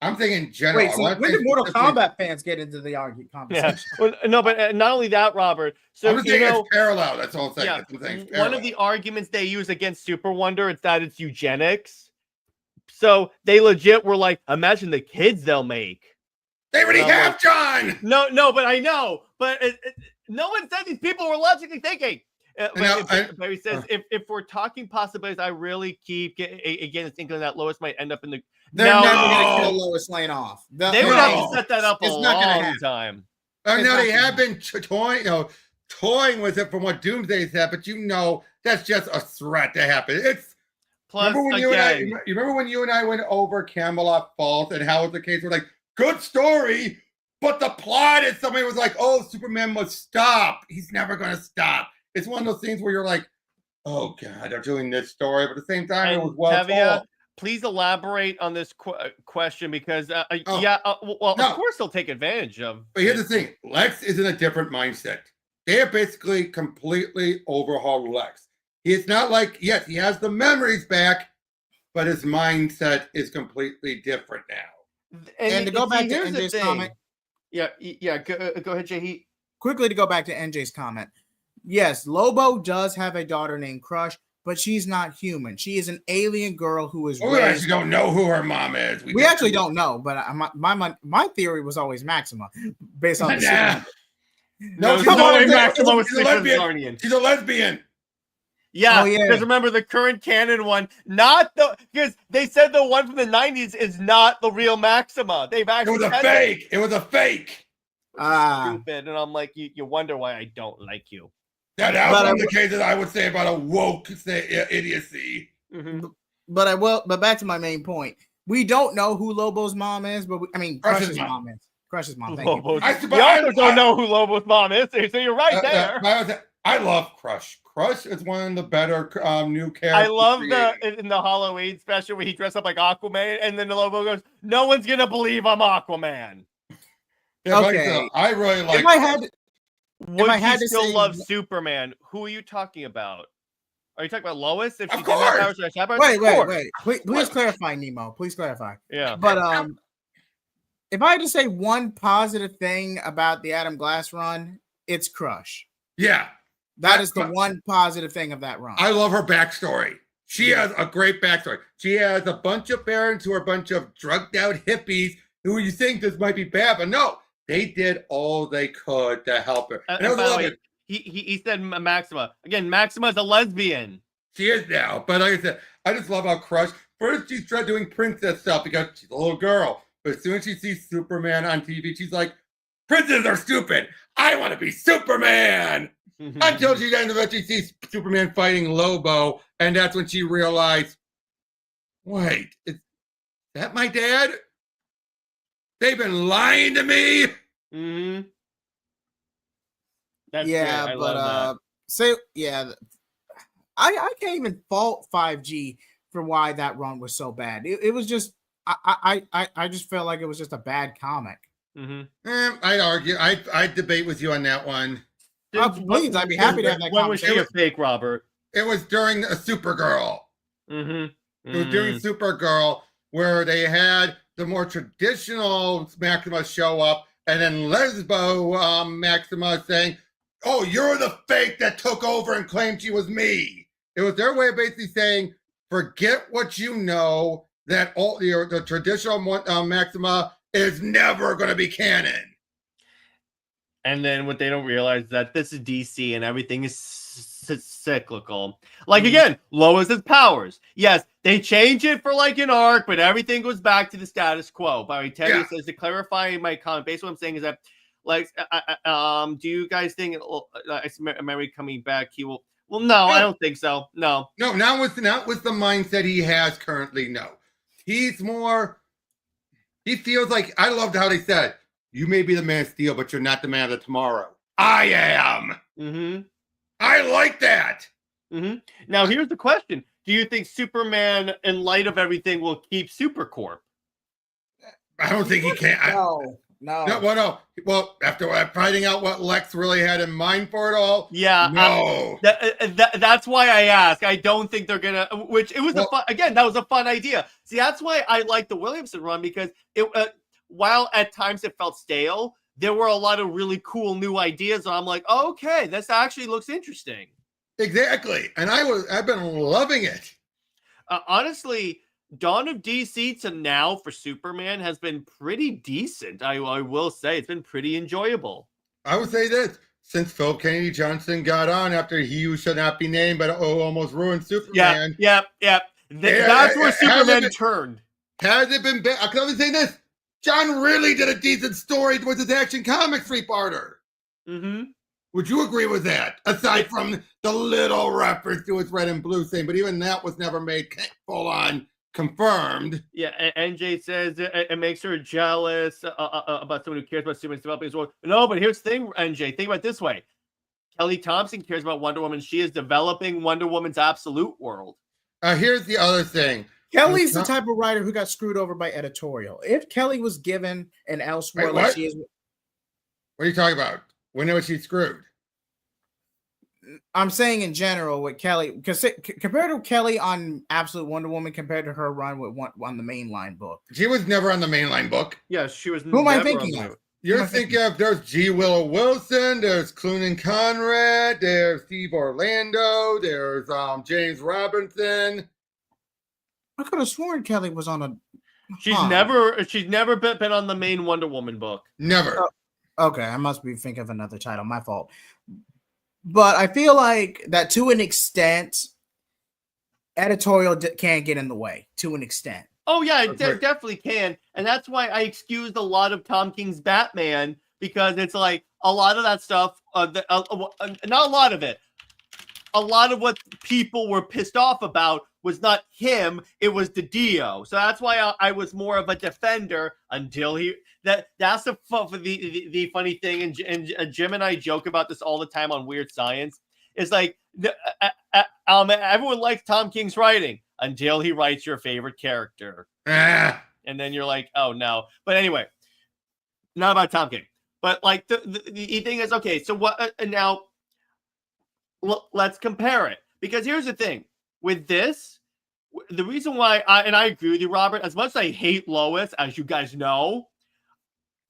I'm thinking in general. Wait, so when did Mortal Kombat fans get into the argument conversation? Yeah. Well, no, but not only that, Robert. So I'm just saying it's parallel. That's all I'm saying. Yeah, one of the arguments they use against Super Wonder is that it's eugenics. So they legit were like, imagine the kids they'll make. They already have John. No, but I know. But no one said these people were logically thinking. But he says, if we're talking possibilities, I really keep again thinking that Lois might end up in the. They're never going to kill Lois Lane off. They would have to set that up a long time. No, they have been toying with it from what Doomsday said, but that's just a threat to happen. It's plus remember when you and I went over Camelot Falls and how it was the case? We're like, good story, but the plot is somebody was like, oh, Superman must stop. He's never going to stop. It's one of those things where you're like, oh God, they're doing this story, but at the same time, it was well told. Please elaborate on this question because, of course they'll take advantage of. But here's the thing: Lex is in a different mindset. They have basically completely overhauled Lex. It's not like, yes, he has the memories back, but his mindset is completely different now. And to go back to NJ's comment, go ahead, JJheat. Quickly to go back to NJ's comment. Yes, Lobo does have a daughter named Crush, but she's not human. She is an alien girl who is. We actually don't know who her mom is. We actually don't know, but my theory was always Maxima, based on the No, she's no way Maxima was a lesbian. She's a lesbian. Yeah, because remember the current canon one, because they said the one from the 90s is not the real Maxima. They've actually it was a fake. Stupid, and I'm like, you wonder why I don't like you. Yeah, that was one of the cases I would say about a woke idiocy. Mm-hmm. But back to my main point. We don't know who Lobo's mom is, but Crush's mom is. Crush's mom, thank you. You also don't know who Lobo's mom is, so you're right there. I love Crush. Crush is one of the better new characters. I love in the Halloween special where he dressed up like Aquaman, and then the Lobo goes, no one's going to believe I'm Aquaman. Yeah, okay. I really like Would you still love Superman? Who are you talking about? Are you talking about Lois? If she didn't have powers, wait. Please clarify, Nemo. Please clarify. Yeah. But if I had to say one positive thing about the Adam Glass run, it's Crush. Yeah. That is the one positive thing of that run. I love her backstory. She has a great backstory. She has a bunch of parents who are a bunch of drugged out hippies who you think this might be bad, but no. They did all they could to help her. And I And by the love way, it. he said Maxima. Again, Maxima's a lesbian. She is now. But like I said, I just love how crushed. First, she's tried doing princess stuff because she's a little girl. But as soon as she sees Superman on TV, she's like, princes are stupid. I want to be Superman. Until she then eventually sees Superman fighting Lobo. And that's when she realized, wait, is that my dad? They've been lying to me. Mm-hmm. That's yeah, great. I but love that. so yeah, I can't even fault 5G for why that run was so bad. It was just I just felt like it was just a bad comic. Mm-hmm. I'd argue. I'd debate with you on that one. Please, I'd be happy to have that When was she a conversation. fake, Robert? It was during a Supergirl. Mm-hmm. It was during Supergirl where they had the more traditional Maxima show up, and then Lesbo Maxima saying, "Oh, you're the fake that took over and claimed she was me." It was their way of basically saying, "Forget what you know. That all the traditional Maxima is never going to be canon." And then what they don't realize is that this is DC and everything is cyclical. Like again, Lois's powers. Yes, they change it for like an arc, but everything goes back to the status quo. But Teddy says to clarify my comment, basically what I'm saying is that, like, do you guys think Mary coming back? He will. Well, no, I don't think so. No, not with the mindset he has currently. No, he's more. He feels like, I loved how they said, "You may be the Man of Steel, but you're not the Man of Tomorrow." I am. Mm-hmm. I like that. Mm-hmm. Now, here's the question. Do you think Superman, in light of everything, will keep Supercorp? I don't think he can. No. No. Well, after finding out what Lex really had in mind for it all, no. That's why I ask. I don't think they're gonna. Which it was that was a fun idea. See, that's why I like the Williamson run, because it, while at times it felt stale, there were a lot of really cool new ideas. And I'm like, okay, this actually looks interesting. Exactly, and I've been loving it. Honestly, Dawn of DC to now for Superman has been pretty decent. I will say it's been pretty enjoyable. I would say this: since Philip Kennedy Johnson got on after He Who Shall Not Be Named, but almost ruined Superman. Yeah. That's where Superman turned. Has it been? I can only say this: John really did a decent story with his Action Comics three-parter. Mm-hmm. Would you agree with that? Aside from the little reference to his red and blue thing, but even that was never made full on confirmed. Yeah, and NJ says it makes her jealous about someone who cares about Superman's developing his world. No, but here's the thing, NJ. Think about it this way. Kelly Thompson cares about Wonder Woman. She is developing Wonder Woman's absolute world. Here's the other thing. Kelly's the type of writer who got screwed over by editorial. If Kelly was given an elsewhere like she is. What are you talking about? When was she screwed? I'm saying in general with Kelly, because compared to Kelly on Absolute Wonder Woman, compared to her run with on the mainline book, she was never on the mainline book. Yeah, she was. Who am I thinking of? You're thinking of, there's G. Willow Wilson, there's Cloonan Conrad, there's Steve Orlando, there's James Robinson. I could have sworn Kelly was on a. She's never been on the main Wonder Woman book. Never. Okay, I must be thinking of another title. My fault. But I feel like that to an extent, editorial can't get in the way. To an extent. Oh yeah, it definitely can, and that's why I excused a lot of Tom King's Batman, because it's like a lot of that stuff. Not a lot of it. A lot of what people were pissed off about was not him; it was DiDio. So that's why I was more of a defender until he. That's the funny thing, and Jim and I joke about this all the time on Weird Science. It's like everyone likes Tom King's writing until he writes your favorite character, and then you're like, oh no. But anyway, not about Tom King. But like the thing is, okay. So what now? Let's compare it, because here's the thing with this. The reason why I agree with you, Robert, as much as I hate Lois, as you guys know,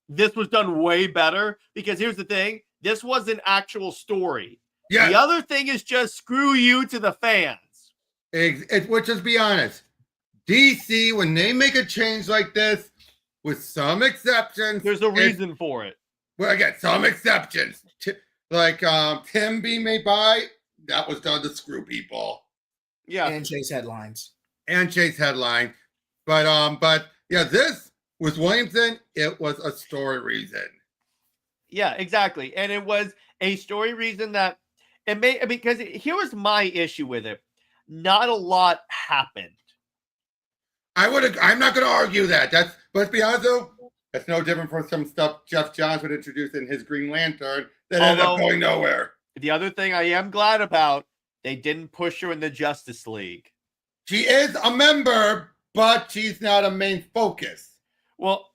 this was done way better, because here's the thing. This was an actual story. Yeah. The other thing is just screw you to the fans. Which, let's be honest, DC, when they make a change like this, with some exceptions, there's a reason for it. Well, again, some exceptions. Like Tim being made by, that was done to screw people. Yeah. And chase headlines. And chase headline. But yeah, this was Williamson. It was a story reason. Yeah, exactly. And it was a story reason that it made, because here was my issue with it. Not a lot happened. I'm not going to argue that. But let's be honest though, that's no different from some stuff Jeff Johns would introduce in his Green Lantern that ended up going nowhere. The other thing I am glad about, they didn't push her in the Justice League. She is a member, but she's not a main focus. Well,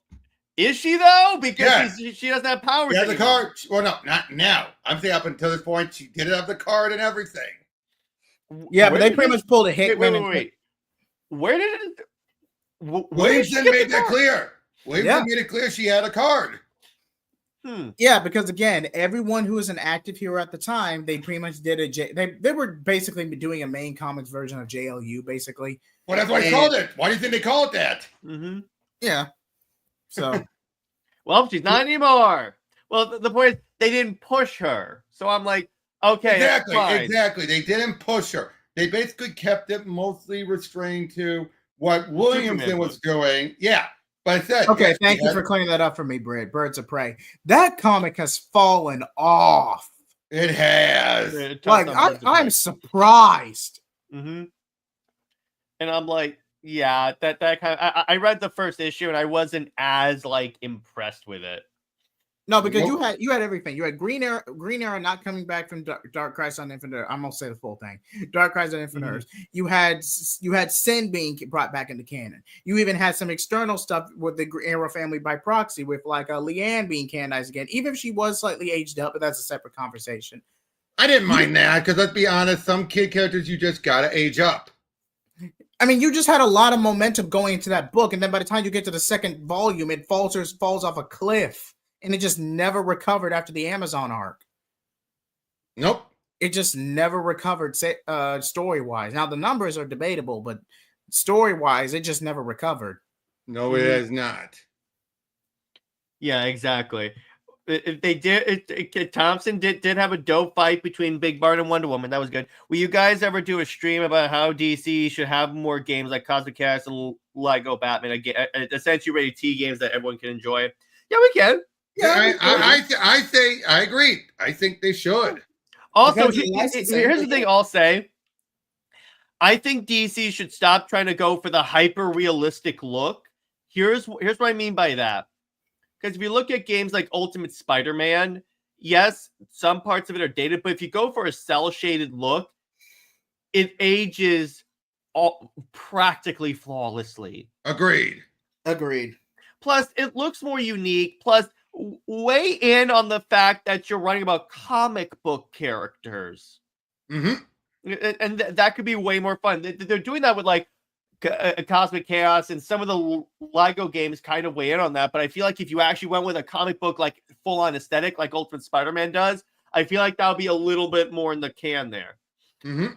is she though? Because she doesn't have powers. She has a card. Well, no, not now. I'm saying up until this point, she did have the card and everything. Yeah, but they pretty much pulled a Hickman. Wait. Where did it? Williamson made that clear. Williamson made it clear she had a card. Yeah, because again, everyone who was an active hero at the time, they pretty much did they were basically doing a main comics version of JLU, basically. Well, that's why they called it. Why do you think they call it that? Mm-hmm. Yeah. So, well, she's not anymore. Well, the point is they didn't push her, so I'm like, okay, exactly. They didn't push her. They basically kept it mostly restrained to what Williamson was doing. Yeah. But I said, okay, thank you for clearing that up for me, Britt. Birds of Prey. That comic has fallen off. It has. Like, I'm surprised. Mm-hmm. And I'm like, yeah, that kind of. I read the first issue and I wasn't as like impressed with it. No, because you had everything. You had Green Arrow not coming back from Dark Crisis on Infinite Earth. I'm gonna say the full thing. Dark Crisis on Infinite Earth. You had Sin being brought back into canon. You even had some external stuff with the Green Arrow family by proxy, with like Leanne being canonized again, even if she was slightly aged up, but that's a separate conversation. I didn't mind that because let's be honest, some kid characters you just gotta age up. I mean, you just had a lot of momentum going into that book, and then by the time you get to the second volume, it falls off a cliff. And it just never recovered after the Amazon arc. Nope. It just never recovered story-wise. Now, the numbers are debatable, but story-wise, it just never recovered. No, it has not. Yeah, exactly. They did. Thompson did have a dope fight between Big Bart and Wonder Woman. That was good. Will you guys ever do a stream about how DC should have more games like Cosmic Chaos and Lego Batman? Essentially, rated T games that everyone can enjoy. Yeah, we can. Yeah, I say I agree. I think they should. Also, here's the thing I'll say. I think DC should stop trying to go for the hyper realistic look. Here's what I mean by that. Because if you look at games like Ultimate Spider-Man, yes, some parts of it are dated, but if you go for a cell shaded look, it ages practically flawlessly. Agreed. Plus, it looks more unique. Plus, weigh in on the fact that you're writing about comic book characters. Mm-hmm. And that could be way more fun. They're doing that with like Cosmic Chaos, and some of the Lego games kind of weigh in on that. But I feel like if you actually went with a comic book like full-on aesthetic like Ultimate Spider-Man does, I feel like that would be a little bit more in the can there. Mm-hmm.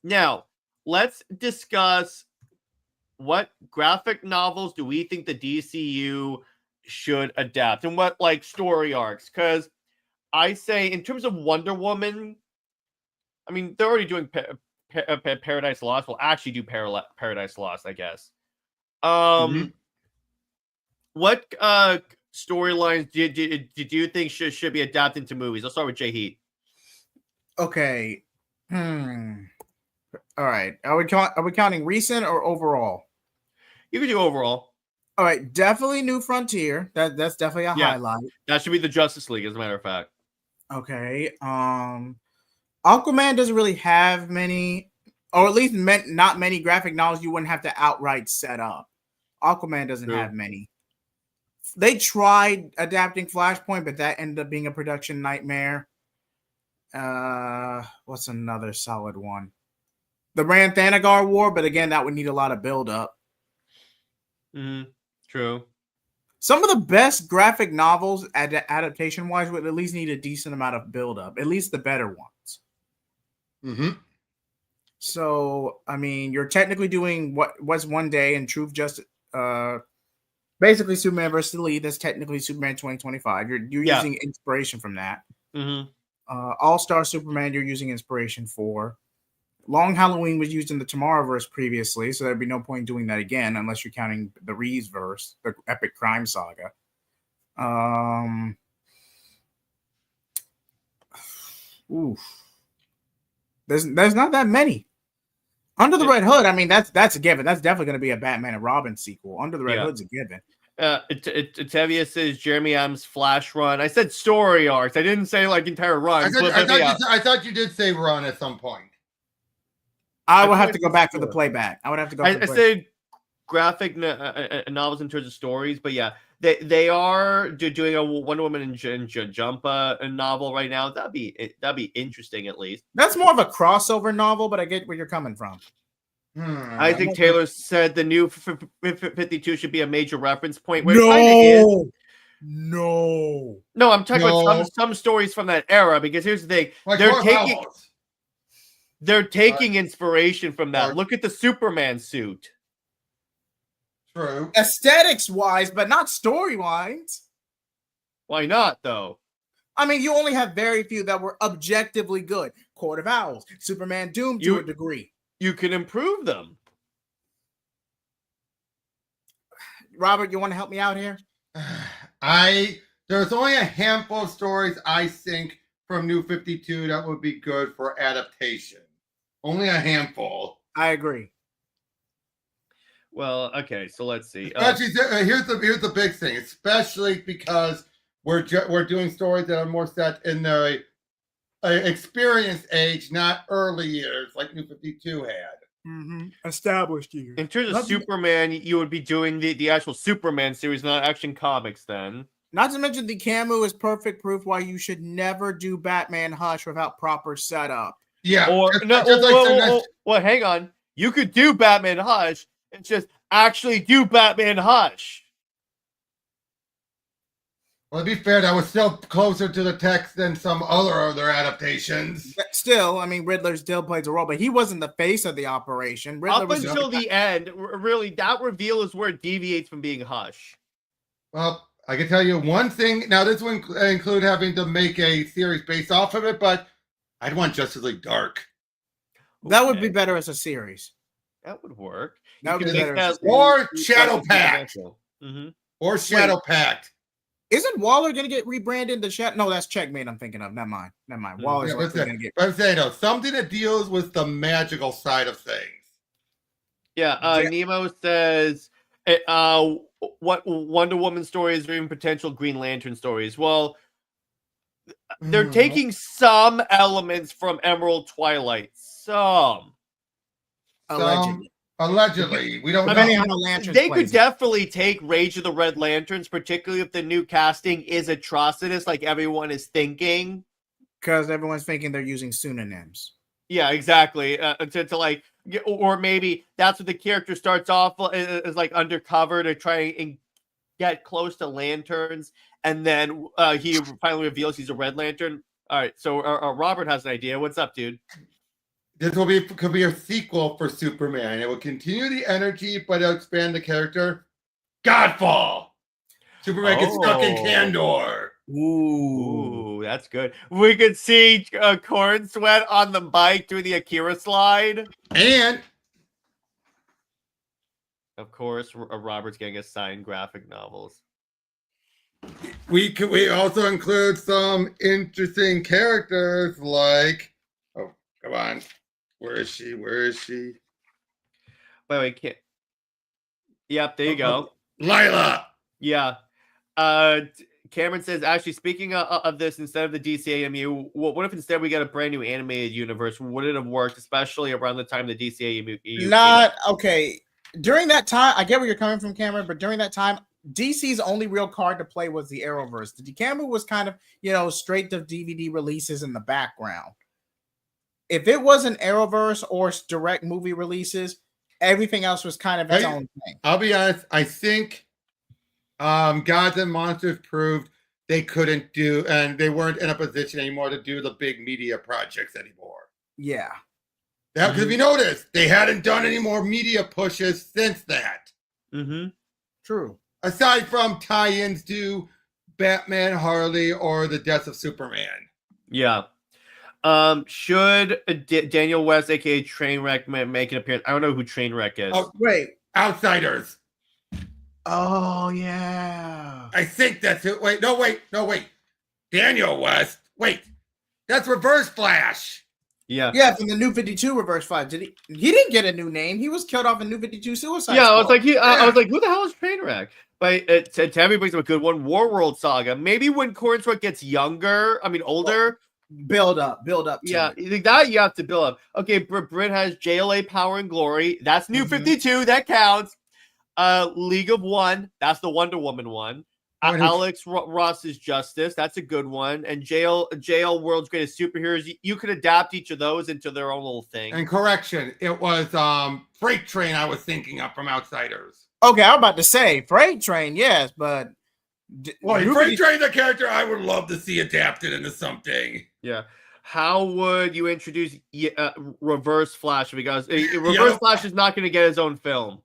Now, let's discuss what graphic novels do we think the DCU should adapt, and what like story arcs. Because I say in terms of Wonder Woman, I mean, they're already doing Paradise Lost. We'll actually do Paradise Lost, I guess. What storylines did you think should be adapted to movies? I'll start with JJheat. Okay. All right. Are we counting recent or overall? You can do overall. All right. Definitely New Frontier. That's definitely a highlight. That should be the Justice League, as a matter of fact. Okay. Aquaman doesn't really have many, or at least not many graphic novels you wouldn't have to outright set up. Aquaman doesn't have many. They tried adapting Flashpoint, but that ended up being a production nightmare. What's another solid one? The Rand Thanagar War, but again, that would need a lot of build up. True. Some of the best graphic novels adaptation wise would at least need a decent amount of build up, at least the better ones. Mm-hmm. So, I mean, you're technically doing what was One Day and Truth Justice, Basically, Superman versus the League. That's technically Superman 2025. You're using inspiration from that. Mm-hmm. All-Star Superman, you're using inspiration for. Long Halloween was used in the Tomorrowverse previously, so there'd be no point doing that again unless you're counting the Reeves verse, the epic crime saga. There's not that many. Under the Red Hood, I mean, that's a given. That's definitely going to be a Batman and Robin sequel. Under the Red Hood's a given. Tevia says Jeremy Adams Flash run. I said story arcs. I didn't say like entire runs. I thought you did say run at some point. I would have to go back for the playback. I would have to go. I said graphic novels in terms of stories, but yeah, they are doing a Wonder Woman and Jump novel right now. That'd be interesting at least. That's more of a crossover novel, but I get where you're coming from. Isaac Taylor said the new 52 should be a major reference point. No, I'm talking about some stories from that era because here's the thing: like they're taking inspiration from that. Look at the Superman suit. True. Aesthetics wise, but not story wise. Why not though? I mean, you only have very few that were objectively good. Court of Owls, Superman Doom to a degree. You can improve them. Robert, you want to help me out here? There's only a handful of stories I think from New 52 that would be good for adaptation. Only a handful. I agree. Well, okay, so let's see. Here's the big thing, especially because we're doing stories that are more set in the experienced age, not early years like New 52 had. Established years. In terms of Superman, you would be doing the actual Superman series, not Action Comics then. Not to mention the Camu is perfect proof why you should never do Batman Hush without proper setup. Yeah. Well, hang on. You could do Batman Hush. It's just actually do Batman Hush. Well, to be fair, that was still closer to the text than some other adaptations. But still, I mean, Riddler still plays a role, but he wasn't the face of the operation. Riddler Up until the end, really, that reveal is where it deviates from being Hush. Well, I can tell you one thing. Now, this would include having to make a series based off of it, but I'd want Justice League Dark. That would be better as a series. That would work. That would be better. Or Shadow Pact. Or Shadow Wait. Pact. Isn't Waller going to get rebranded to Shadow? No, that's Checkmate I'm thinking of. Never mind. Waller's going to get... But I'm saying, though, something that deals with the magical side of things. Yeah, Nemo says, what Wonder Woman stories or even potential Green Lantern stories? Well, they're taking some elements from Emerald Twilight. Some. Allegedly. We don't know. They could definitely take Rage of the Red Lanterns, particularly if the new casting is atrocitus, like everyone is thinking. Because everyone's thinking they're using pseudonyms. Yeah, exactly. To like, or maybe that's what the character starts off as like undercover to try and get close to lanterns, and then he finally reveals he's a Red Lantern. All right, so Robert has an idea. What's up, dude? This could be a sequel for Superman. It will continue the energy, but it'll expand the character. Godfall. Superman gets stuck in Kandor. Ooh, that's good. We could see Corn Sweat on the bike doing the Akira slide. And of course, Robert's getting us signed graphic novels. We also include some interesting characters like, oh, come on. Where is she? Wait, can't. Yep, there you go. Lila. Yeah. Cameron says, actually, speaking of this, instead of the DCAMU, what if instead we got a brand new animated universe? Would it have worked, especially around the time the DCAMU? Not okay. During that time, I get where you're coming from, Cameron, but during that time, DC's only real card to play was the Arrowverse. The DCAMU was kind of, straight to DVD releases in the background. If it wasn't Arrowverse or direct movie releases, everything else was kind of its own thing. I'll be honest. I think Gods and Monsters proved they couldn't do, and they weren't in a position anymore to do the big media projects anymore. Yeah. Because if you notice, they hadn't done any more media pushes since that. Mm-hmm. True. aside from tie-ins to Batman, Harley, or the death of Superman. Yeah. Should Daniel West, aka Trainwreck, make an appearance? I don't know who Trainwreck is. Oh, Wait. Outsiders. Oh yeah. I think that's it. Wait. Daniel West. Wait. That's Reverse Flash. Yeah. Yeah, from the New 52 Reverse Flash. He didn't get a new name. He was killed off in New 52 Suicide Yeah, Squad. I was like, who the hell is Trainwreck? But Tammy brings up a good one. Warworld Saga. Maybe when Cornsworth gets older. Build up. Yeah, that you have to build up. Okay, Britt has JLA Power and Glory. That's New 52. That counts. League of One. That's the Wonder Woman one. Alex Ross's Justice. That's a good one. And JL World's Greatest Superheroes. You could adapt each of those into their own little thing. And correction, it was Freight Train I was thinking of from Outsiders. Okay, I'm about to say Freight Train, yes, but Freight Train's a character I would love to see adapted into something. Yeah. How would you introduce Reverse Flash? Because Reverse Flash is not going to get his own film.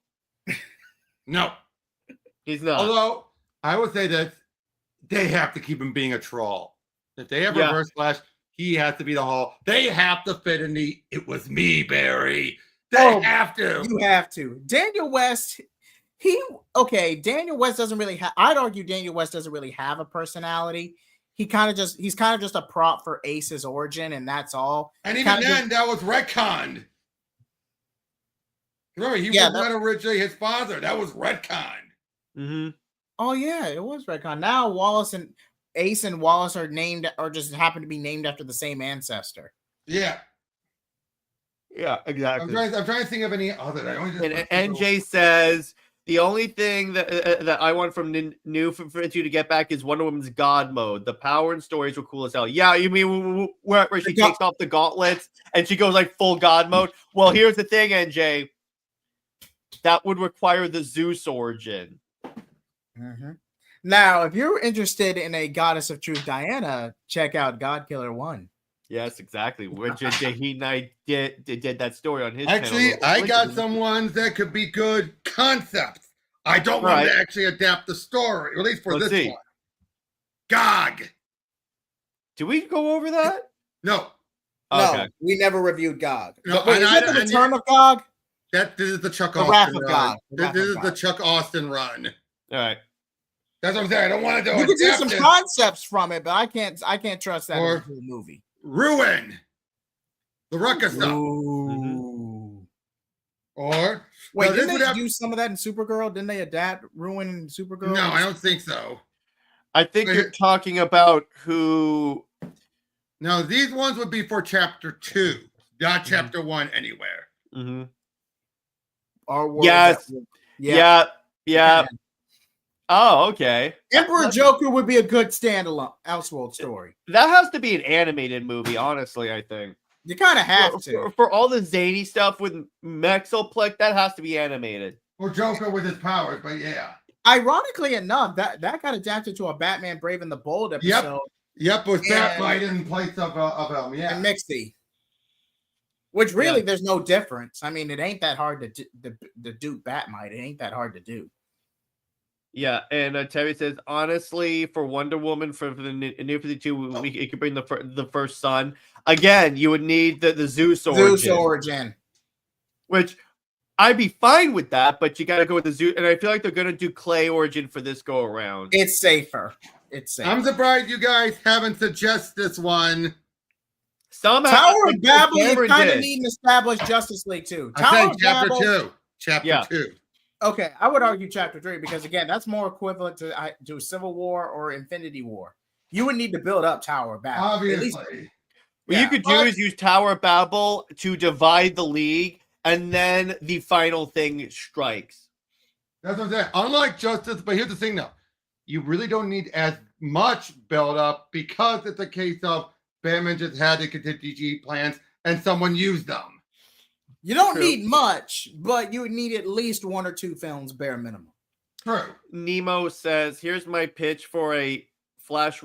No. He's not. Although, I would say that they have to keep him being a troll. If they have Reverse Flash, he has to be the whole. They have to fit in the "it was me, Barry." They have to. You have to. Daniel West, Daniel West doesn't really have. I'd argue Daniel West doesn't really have a personality. He's kind of just a prop for Ace's origin, and that's all. And even then, that was retconned. Remember, he was not originally his father. That was retconned. Mm-hmm. Oh yeah, it was retcon. Now Ace and Wallace are named, or just happen to be named after the same ancestor. Yeah. Yeah, exactly. I'm trying to think of any other. And NJ says the only thing that I want from New 52 to get back is Wonder Woman's God mode. The power and stories were cool as hell. Yeah, you mean where she takes off the gauntlets and she goes like full God mode? Well, here's the thing, NJ. That would require the Zeus origin. Mm-hmm. Now, if you're interested in a Goddess of Truth, Diana, check out Godkiller 1. Yes, exactly. Where JJheat and I did that story on his Actually, channel. I got some ones that could be good concepts. I don't want to actually adapt the story, at least for this one. Gog. Did we go over that? No. No, we never reviewed Gog. No, wait, is it the Return of Gog? This is the Chuck Austin run. This is the Chuck Austin run. All right. That's what I'm saying. I don't want to do it. You can see some concepts from it, but I can't trust that in the movie. Ruin. The Ruckus stuff. Mm-hmm. Or wait, didn't they do some of that in Supergirl? Didn't they adapt Ruin in Supergirl? No, I don't think so. I think you're talking about who. No, these ones would be for chapter 2, not chapter 1 anywhere. Mm-hmm. Yes. Yeah. Oh, okay. Emperor Joker would be a good standalone Elseworld story. That has to be an animated movie, honestly, I think. You kind of have to. For all the zany stuff with Mexoplex, that has to be animated. Or Joker with his powers, but yeah. Ironically enough, that got adapted to a Batman Brave and the Bold episode. Yep, with Batmite in place of and Mixie. Which really, there's no difference. I mean, it ain't that hard to do Batmite. It ain't that hard to do. Yeah, and Terry says, honestly, for Wonder Woman, for the New 52, it could bring the first son. Again, you would need the Zeus origin. Which, I'd be fine with that, but you got to go with the Zeus. And I feel like they're going to do Clay origin for this go-around. It's safer. I'm surprised you guys haven't suggested this one. Tower of Babel, you kind of need an established Justice League, too. I think chapter 2. Chapter 2. Okay, I would argue chapter 3 because again, that's more equivalent to Civil War or Infinity War. You would need to build up Tower of Babel. Obviously. What you could do is use Tower of Babel to divide the league, and then the final thing strikes. That's what I'm saying. Unlike Justice, but here's the thing though. You really don't need as much build up because it's a case of Batman just had the contingency plans and someone used them. You don't need much, but you would need at least 1 or 2 films, bare minimum. True. Nemo says, here's my pitch for a Flash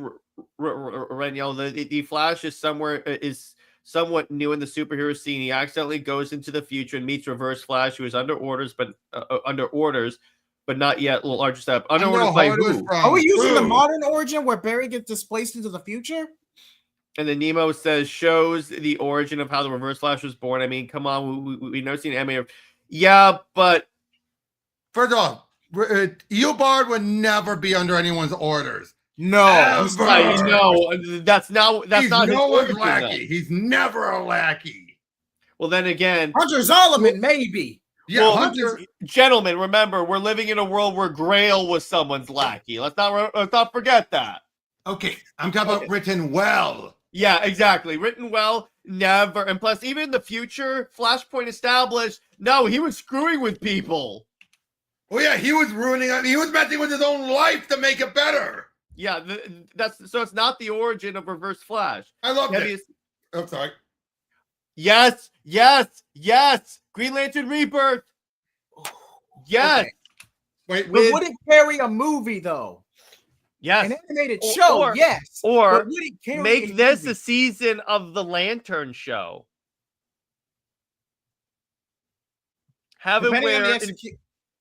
Reniel. The Flash is somewhat new in the superhero scene. He accidentally goes into the future and meets Reverse Flash, who is under orders, but but not yet. Larger step. I know Unordered by how it is who? from Are we using the who? modern origin where Barry gets displaced into the future? And then Nemo says shows the origin of how the Reverse Flash was born. I mean, come on, we've never seen anime. Yeah, but First of all, Eobard would never be under anyone's orders. No. Ever. no, that's not He's his no one's origin, lackey. though. He's never a lackey. Well, then again, Hunter Zolomon, maybe. Yeah, well, Hunter's gentlemen, remember we're living in a world where Grail was someone's lackey. Let's not forget that. okay. I'm talking about written well. Yeah, exactly. Written well, never. And plus, even in the future, Flashpoint established, no, he was screwing with people. Oh yeah, he was ruining it. He was messing with his own life to make it better. Yeah, so it's not the origin of Reverse Flash. I love Yeah, it. I'm sorry. Yes. Green Lantern Rebirth. Yes. Okay. Wait, But With- would it carry a movie though? Yes. An animated show, yes. Or But would it carry make a this movie? a season of the Lantern show. Have it Depending on where the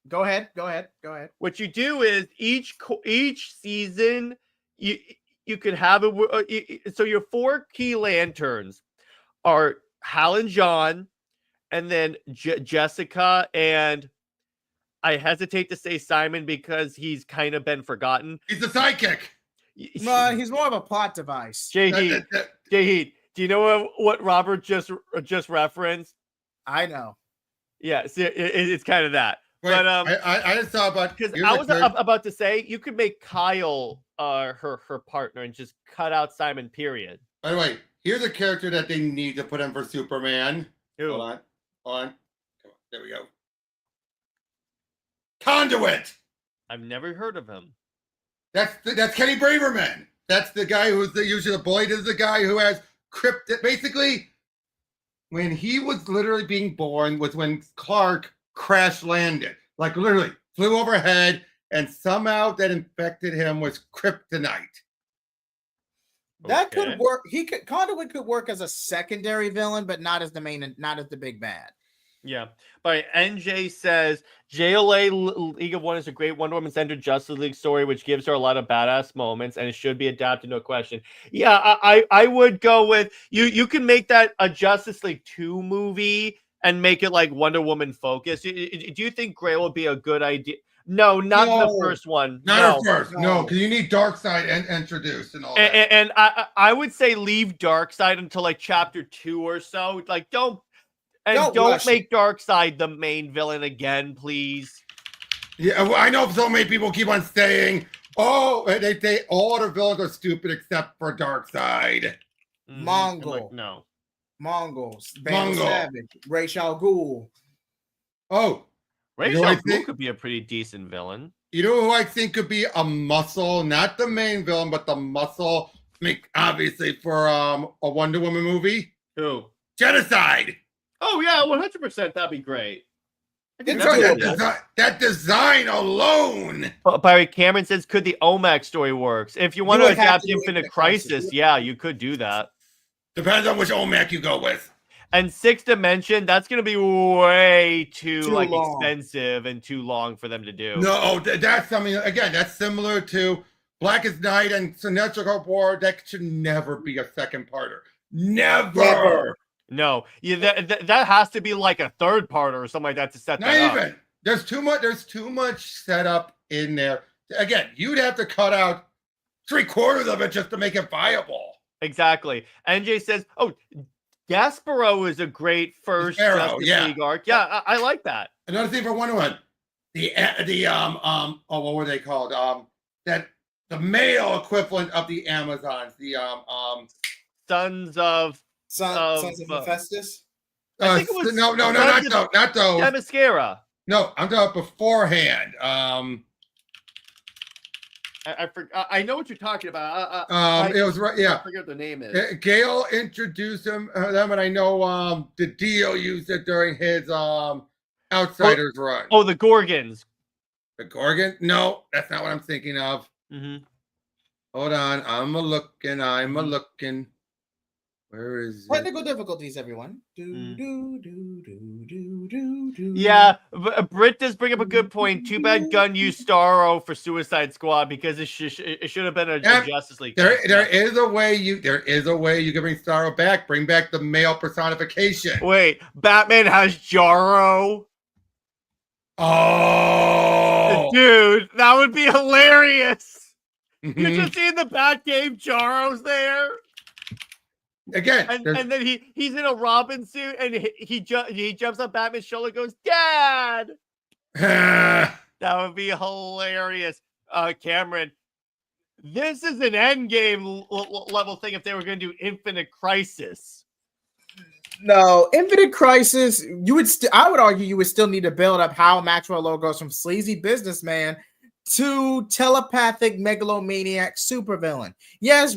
Go ahead. what you do is each season you could have it. So your 4 key lanterns are Hal and John, and then Jessica, and I hesitate to say Simon because he's kind of been forgotten. He's the sidekick. He's more of a plot device. JJheat, JJheat, do you know what Robert just referenced? I know. Yeah, see, it's kind of that. Wait, But I just thought about because here's I a was good- about to say you could make Kyle her partner and just cut out Simon. Period. By the way, here's a character that they need to put in for Superman. Who? Hold on. Come on. There we go. Conduit. I've never heard of him. That's Kenny Braverman. That's the guy who's usually the bully. This is the guy who has cryptid. Basically, when he was literally being born was when Clark crash landed. Like literally flew overhead, and somehow that infected him was kryptonite. That Okay. could work. Conduit could work as a secondary villain, but not as the main, not as the big bad. Yeah, but NJ says JLA League of One is a great Wonder Woman centered Justice League story, which gives her a lot of badass moments, and it should be adapted, no question. Yeah, I would go with you. You can make that a Justice League 2 movie and make it like Wonder Woman focused. Do you think Grail would be a good idea? No, not the first one. Not her first. No, because you need Darkseid introduced and all that. And I would say leave Darkseid until like chapter 2 or so. Like don't make Darkseid the main villain again, please. Yeah, well, I know so many people keep on saying, "Oh, they all the villains are stupid except for Darkseid." Mongol. Like, no. Mongols. Mongol. Savage. Ra's al Ghul. Oh, Ra's You know al what I Ghul think? could be a pretty decent villain. you know who I think could be a muscle, not the main villain, but the muscle. Obviously for a Wonder Woman movie. Who? Genocide. Oh yeah, 100%. That'd be great. It's That design alone. Barry Cameron says, could the OMAC story works? If you want You to would have adapt to do Infinite Infinite Crisis. Crisis, yeah, you could do that. Depends on which OMAC you go with. And Sixth Dimension, that's going to be way too like long. expensive and too long for them to do. No, that's something, again, that's similar to Blackest Night and Sinestro War. That should never be a second parter. Never. No, that has to be like a third part or something like that to set Not that even. up. There's too much setup in there. Again, you'd have to cut out 3/4 of it just to make it viable. Exactly. NJ says, "Oh, Gasparo is a great first Gasparo, Justice yeah. League arc." Yeah, I like that. Another thing for Wonder Woman, what were they called? The male equivalent of the Amazons, Sons of Sons of Hephaestus. I think it was no, not those. Mascara. No, I'm talking beforehand. I know what you're talking about. It was right. Yeah, I forget what the name is. Gale introduced them, and I know the Dio used it during his Outsiders run. Oh, the Gorgons. The Gorgon? No, that's not what I'm thinking of. Mm-hmm. Hold on, I'm a looking. Where is it? Technical difficulties, everyone. Yeah, Britt does bring up a good point. Too bad Gunn used Starro for Suicide Squad because it should have been a Justice League. There is a way you can bring Starro back. Bring back the male personification. Wait, Batman has Jarro. Oh, dude, that would be hilarious. You Mhm. just see in the Batcave, Jarro's there. Again, and then he's in a Robin suit and he jumps on Batman's shoulder and goes, Dad! That would be hilarious. Cameron, this is an endgame level thing if they were going to do Infinite Crisis. No, Infinite Crisis, I would argue you would still need to build up how Maxwell Lord goes from sleazy businessman to telepathic megalomaniac supervillain. Yes,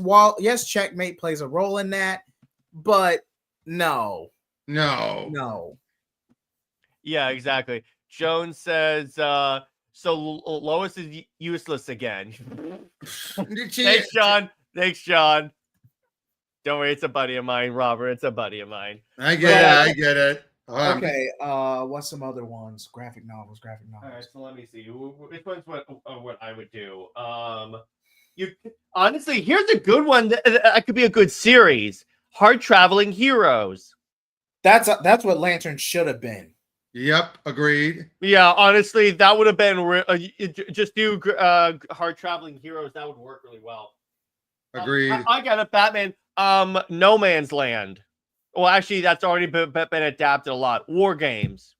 Checkmate plays a role in that, but no. Yeah, exactly. Jones says, so Lois is useless again. Thanks, John. Don't worry, it's a buddy of mine, Robert. It's a buddy of mine. I get it. Okay, what's some other ones? Graphic novels. All right, so let me see. Which one's what I would do? Honestly, here's a good one that could be a good series. Hard Traveling Heroes. That's what Lantern should have been. Yep, agreed. Yeah, honestly, that would have been just do Hard Traveling Heroes. That would work really well. Agreed. I got it, Batman. No Man's Land. Well, actually, that's already been adapted a lot. War Games.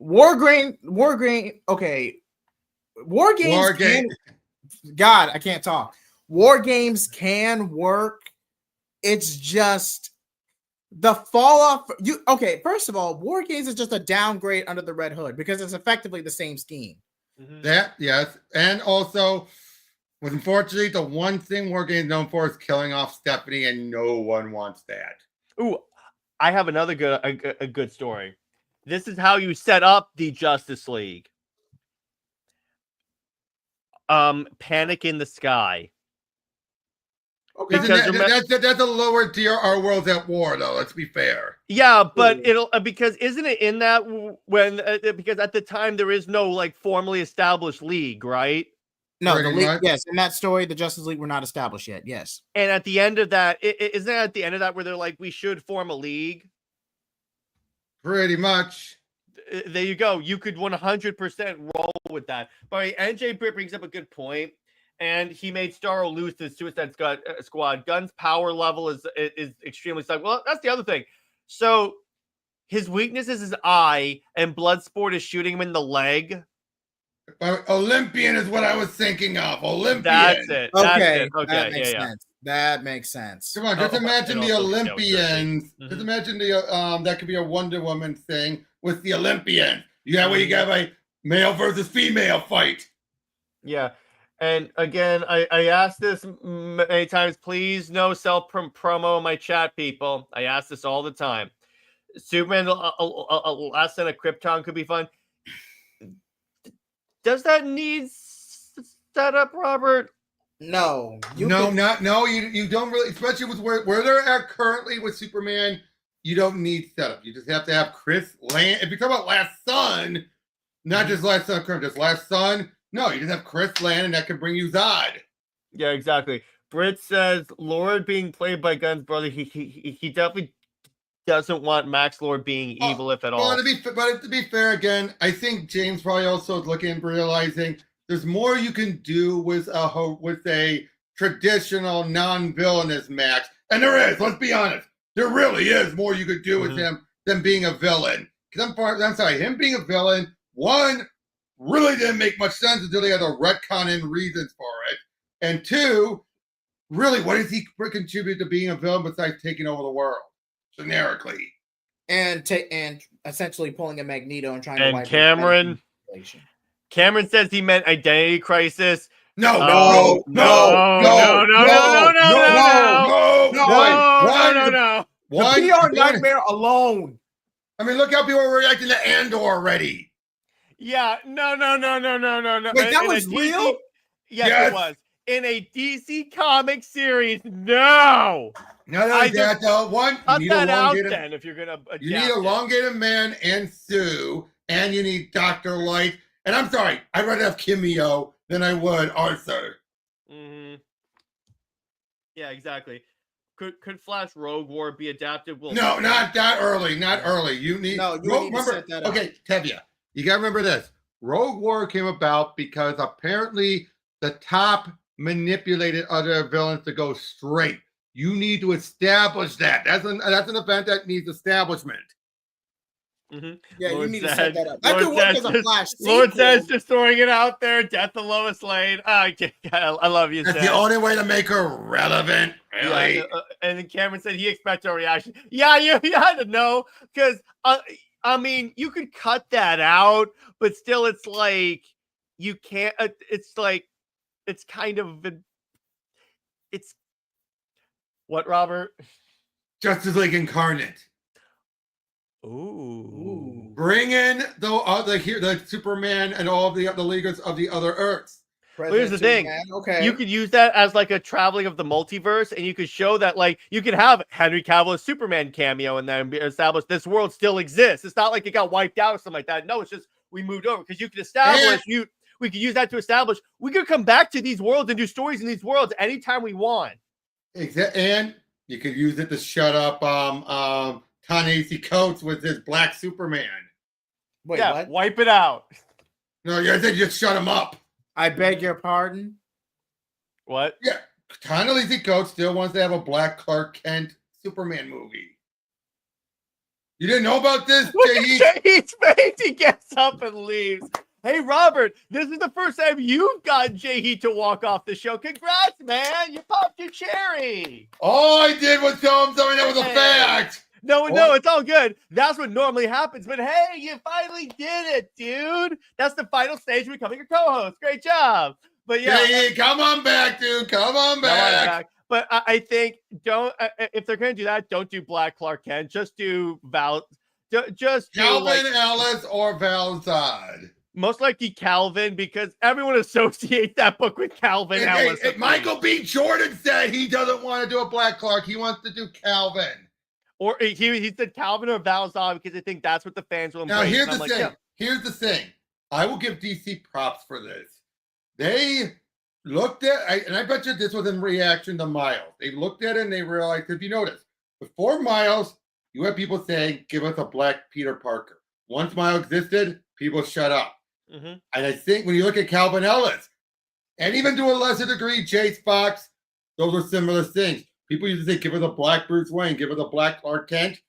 Okay. War Games. God, I can't talk. War Games can work. It's just the fall off. First of all, War Games is just a downgrade under the Red Hood because it's effectively the same scheme. Mm-hmm. That, yes. And also, unfortunately, the one thing War Games is known for is killing off Stephanie, and no one wants that. Ooh, I have another good story. This is how you set up the Justice League. Panic in the Sky. Okay, that's a lower tier. Our world's at war, though. Let's be fair. Yeah, but it'll because isn't it in that when because at the time there is no like formally established league, right? No, the league. Yes, in that story, the Justice League were not established yet. Yes, and at the end of that, isn't it at the end of that where they're like, we should form a league? Pretty much. There you go. You could 100% roll with that. But NJ brings up a good point, and he made Starro lose to the Suicide Squad. Gunn's power level is extremely stuck. Well, that's the other thing. So his weakness is his eye, and Bloodsport is shooting him in the leg. Olympian is what I was thinking of. Olympian. That's it. Okay. That makes sense. That makes sense. Come on, just imagine the Olympians. Just imagine that could be a Wonder Woman thing with the Olympian. Yeah, where you got a male versus female fight. Yeah. And again, I asked this many times. Please, no self-promo in my chat, people. I ask this all the time. Superman, Last Son of Krypton could be fun. Does that need setup, Robert? No. You don't really, especially with where they're at currently with Superman. You don't need setup. You just have to have Chris Land. If you talk about Last Son, not just Last Son of Krypton, just Last Son. No, you just have Chris Land, and that can bring you Zod. Yeah, exactly. Britt says Lord being played by Gunn's brother. He definitely doesn't want Max Lord being evil, if at all. But to be fair, again, I think James probably also is looking and realizing there's more you can do with a traditional non-villainous Max, and there is. Let's be honest, there really is more you could do with him than being a villain. Because I'm sorry, him being a villain, one, really didn't make much sense until they had to retcon in reasons for it, and two, really, what does he contribute to being a villain besides taking over the world? Generically, and essentially pulling a Magneto and trying to wipe Cameron says he meant Identity Crisis. No. The PR nightmare alone. I mean, look how people are reacting to Andor already. Yeah, no. Wait, that was real? Yes, it was. in a DC comic series. No. Not only that, though, one, Cut you need that out elongated, then if you're gonna. you need adapt it. elongated man and Sue, and you need Dr. Light. And I'm sorry, I'd rather have Kimio than I would Arthur. Mm-hmm. Yeah, exactly. Could Flash Rogue War be adapted? Well, No, not that early. Not early. You need. No, you need to set that up. Okay, Tevya, you gotta remember this. Rogue War came about because apparently the top manipulated other villains to go straight. You need to establish that. That's an event that needs establishment. Mm-hmm. Yeah, Lord you need to says- set that up. That Lord could work says as a just- Flash Lord sequel. says just throwing it out there. Death of Lois Lane. I love you, That's Seth. the only way to make her relevant. Really? Yeah, and then Cameron said he expected a reaction. Yeah, you had to know because I mean, you could cut that out, but still, it's like you can't. It's like it's kind of it's what, Robert? Justice League Incarnate. Ooh. Bring in the Superman and all of the leaguers of the other Earths. Well, here's the thing. Okay. You could use that as like a traveling of the multiverse, and you could show that like you could have Henry Cavill as Superman cameo and then establish this world still exists. It's not like it got wiped out or something like that. No, it's just we moved over because you could establish we could use that to establish we could come back to these worlds and do stories in these worlds anytime we want. And you could use it to shut up Ta-Nehisi Coates with his Black Superman. Wait, yeah, what? wipe it out. No, you said just shut him up. I beg your pardon. What? Yeah, Ta-Nehisi Coates still wants to have a Black Clark Kent Superman movie. You didn't know about this, Look JJheat? at JJheat's face. He gets up and leaves. Hey, Robert, this is the first time you've gotten JJheat to walk off the show. Congrats, man. You popped your cherry. All I did was tell him something that was a Hey. fact. No, it's all good. That's what normally happens. But hey, you finally did it, dude. That's the final stage of becoming a co-host. Great job. But yeah, JJheat, come on back, dude. Come on back. But I think don't if they're gonna do that, don't do Black Clark Kent. Just do Val. Just do Calvin Ellis or Val Zod. most likely Calvin because everyone associates that book with Calvin Ellis. Michael B. Jordan said he doesn't want to do a Black Clark. He wants to do Calvin. Or he said Calvin or Val Zod because I think that's what the fans will embrace. Now, here's And the I'm thing. like, yeah. Here's the thing. I will give DC props for this. They looked at, and I bet you this was in reaction to Miles. They looked at it and they realized, if you notice, before Miles, you had people saying, give us a Black Peter Parker. Once Miles existed, people shut up. Mm-hmm. And I think when you look at Calvin Ellis, and even to a lesser degree, Chase Fox, those are similar things. People used to say, give us a Black Bruce Wayne, give us a Black Clark Kent.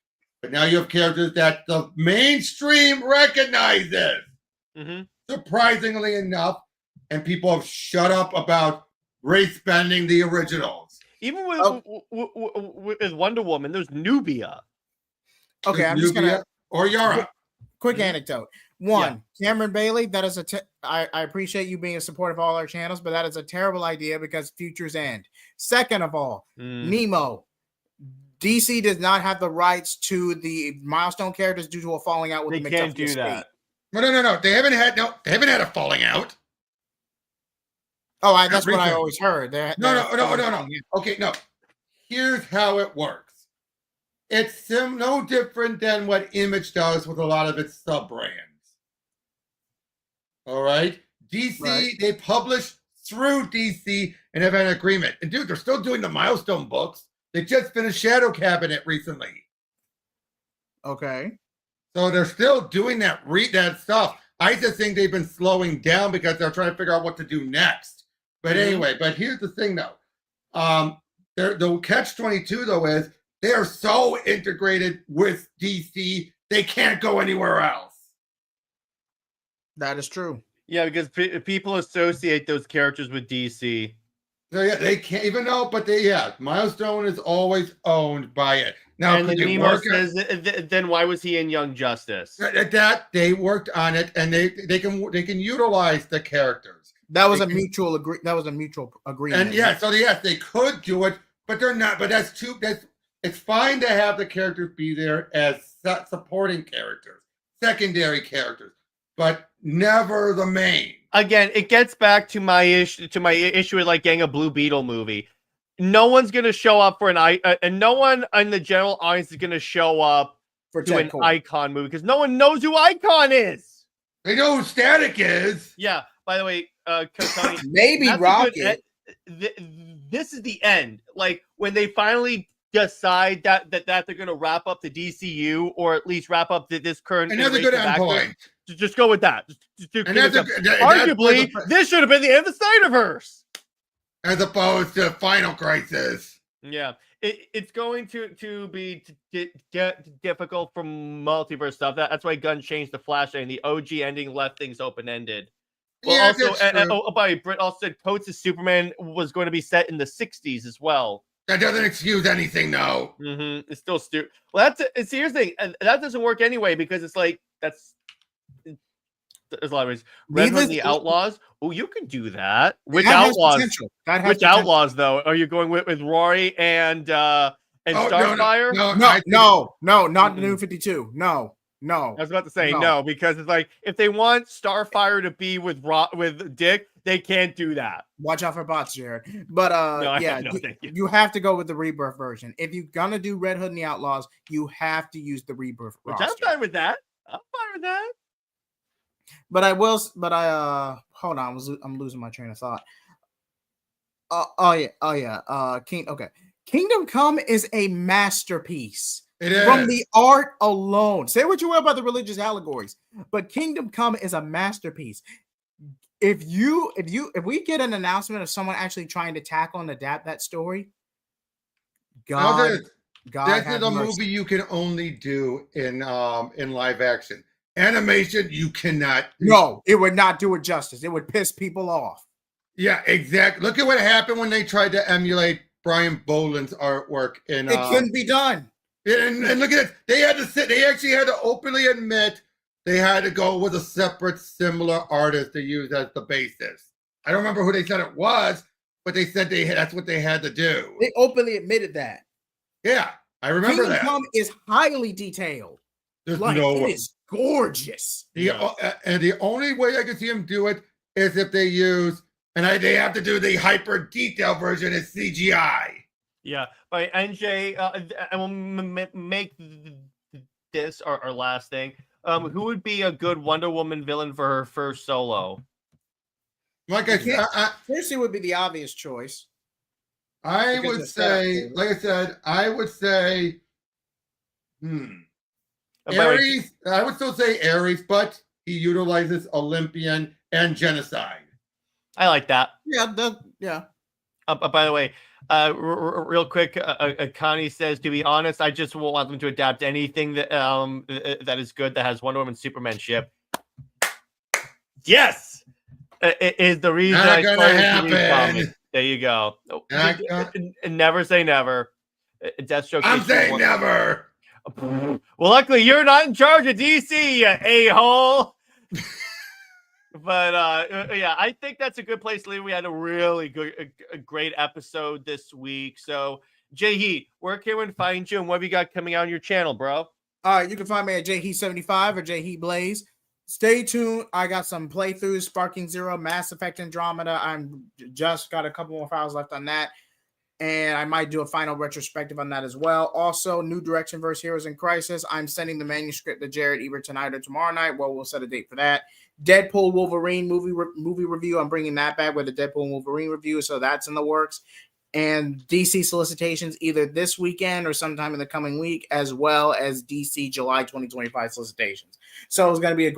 But now you have characters that the mainstream recognizes. Mm-hmm. Surprisingly enough, and people have shut up about race bending the originals. Even with Wonder Woman, there's Nubia. Okay, I'm just gonna or Yara. quick anecdote. One, Cameron Bailey, that is I appreciate you being a support of all our channels, but that is a terrible idea because futures end. Second of all, Nemo. DC does not have the rights to the milestone characters due to a falling out with They the can't McDuffie do estate. that. No. They haven't had a falling out. Oh, that's what I Recently. always heard. No. Okay, no. Here's how it works. It's no different than what Image does with a lot of its sub-brands. All right? DC, Right. they publish through DC and have an agreement. And dude, they're still doing the milestone books. They just finished Shadow Cabinet recently. Okay. So they're still doing that stuff. I just think they've been slowing down because they're trying to figure out what to do next. But anyway, but here's the thing though. The catch-22 though is they are so integrated with DC, they can't go anywhere else. That is true. Yeah, because people associate those characters with DC. So yeah, they can't even though, but Milestone is always owned by it. Now, And then Nemo says, then why was he in Young Justice? that they worked on it, and they can utilize the characters. That was a mutual agreement. And yes, they could do it, but they're not. But it's fine to have the characters be there as supporting characters, secondary characters. but never the main. Again, it gets back to my issue with like getting a Blue Beetle movie. No one's gonna show up for and no one in the general audience is gonna show up For to an Deadpool. Icon movie because no one knows who Icon is. They know who Static is. Yeah. By the way, Tony, Maybe that's a Rocket. this is the end. Like when they finally decide that they're gonna wrap up the DCU or at least wrap up this current. And that's a good iteration of actors, endpoint. just go with that. And that's Arguably, this should have been the end of the Snyderverse. As opposed to Final Crisis. Yeah, it's going to be difficult for multiverse stuff. That's why Gunn changed the Flash and the OG ending left things open ended. Well, Yeah, also, Britt also said Coates' Superman was going to be set in the 60s as well. That doesn't excuse anything, though. Mm-hmm. It's still stupid. Well, here's the thing, and that doesn't work anyway because it's like there's a lot of ways. Red Hood and the Outlaws. Oh, you can do that. Which Outlaws? Which Outlaws though? Are you going with Rory and Starfire? No, not the New 52. No. I was about to say no because it's like if they want Starfire to be with Dick, they can't do that. Watch out for bots, Jared. But you have to go with the Rebirth version. If you're gonna do Red Hood and the Outlaws, you have to use the Rebirth roster. I'm fine with that. But hold on, I'm losing my train of thought. Kingdom Come is a masterpiece. It is. From the art alone. Say what you will about the religious allegories, but Kingdom Come is a masterpiece. If we get an announcement of someone actually trying to tackle and adapt that story, God this is a movie you can only do in live action. Animation, you cannot. No, it would not do it justice. It would piss people off. Yeah, exactly. Look at what happened when they tried to emulate Brian Boland's artwork. It couldn't be done. And look at it. They actually had to openly admit they had to go with a separate, similar artist to use as the basis. I don't remember who they said it was, but they said that's what they had to do. They openly admitted that. Yeah, I remember that. Kingdom Come is highly detailed. It is gorgeous. And the only way I can see them do it is if they use, they have to do the hyper detail version as CGI. Yeah, by NJ, and we'll make this our last thing. Who would be a good Wonder Woman villain for her first solo? Like I said, Percy would be the obvious choice. I would say Ares. I would still say Ares, but he utilizes Olympian and genocide. I like that. Yeah. By the way, real quick, Connie says, to be honest, I just won't want them to adapt anything that that is good that has Wonder Woman Superman ship. Yes, it is the reason Not gonna happen. There you go. Never say never. Deathstroke. I'm saying never. Well, luckily you're not in charge of DC, you a-hole. But yeah, I think that's a good place to leave. We had a really a great episode this week. So, JJheat, where can we find you and what have you got coming out on your channel, bro? All right, you can find me at JJheat75 or JJheat Blaze. Stay tuned. I got some playthroughs, Sparking Zero, Mass Effect Andromeda. I'm just got a couple more files left on that. And I might do a final retrospective on that as well. Also, New Direction vs. Heroes in Crisis. I'm sending the manuscript to Jared Ebert tonight or tomorrow night. Well, we'll set a date for that. Deadpool Wolverine movie review. I'm bringing that back with a Deadpool Wolverine review. So that's in the works. And DC solicitations either this weekend or sometime in the coming week, as well as DC July 2025 solicitations. So it's going to be a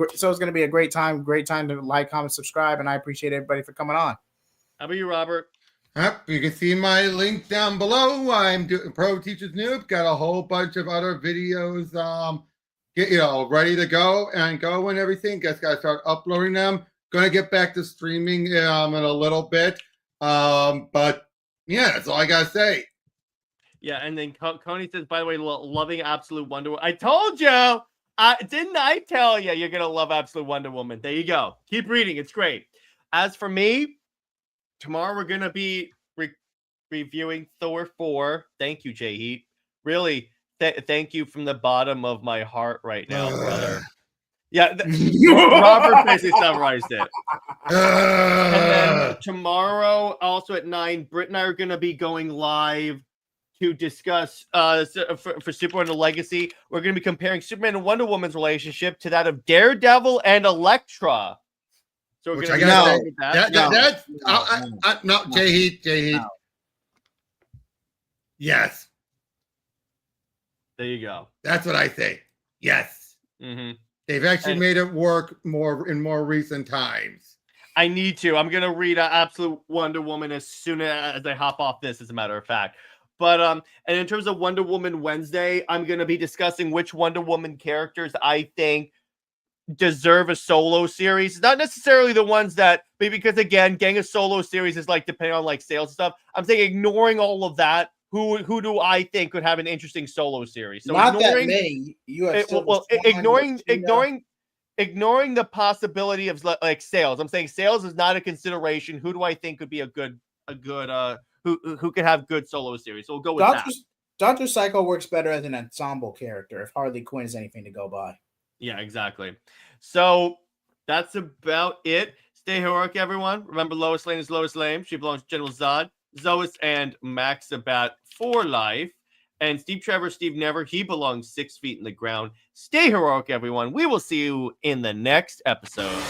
great time to like, comment, subscribe. And I appreciate everybody for coming on. How about you, Robert? You can see my link down below. I'm doing Pro Teachers Noob. Got a whole bunch of other videos, ready to go and everything. Just got to start uploading them. Going to get back to streaming in a little bit. But yeah, that's all I got to say. Yeah, and then Coney says, by the way, loving Absolute Wonder Woman. I told you. Didn't I tell you you're going to love Absolute Wonder Woman? There you go. Keep reading. It's great. As for me, tomorrow we're going to be reviewing Thor 4. Thank you, JJheat. Really, thank you from the bottom of my heart right now, brother. Yeah, Robert basically summarized it. And Uh, then tomorrow, also at 9, Britt and I are going to be going live to discuss for Superman the Legacy. We're going to be comparing Superman and Wonder Woman's relationship to that of Daredevil and Elektra. So we're which going I to gotta say, that. no, JJheat. No. Yes, There you go. that's what I say. Yes, Mm-hmm. they've actually made it work more in more recent times. I need to. I'm going to read Absolute Wonder Woman as soon as I hop off this, as a matter of fact. But and in terms of Wonder Woman Wednesday, I'm going to be discussing which Wonder Woman characters I think deserve a solo series. Not necessarily the ones that, because again, getting a solo series is like depending on like sales and stuff. I'm saying ignoring all of that. Who do I think could have an interesting solo series? So Not ignoring, that many. You have ignoring the possibility of like sales. I'm saying sales is not a consideration. Who do I think could be a good who could have good solo series? So we'll go with that. Dr. Psycho works better as an ensemble character if Harley Quinn is anything to go by. Yeah, exactly. So that's about it. Stay heroic, everyone. Remember, Lois Lane is Lois Lane. She belongs to General Zod, Zois, and Max Sabat for life. And Steve Trevor, Steve Never, he belongs 6 feet in the ground. Stay heroic, everyone. We will see you in the next episode.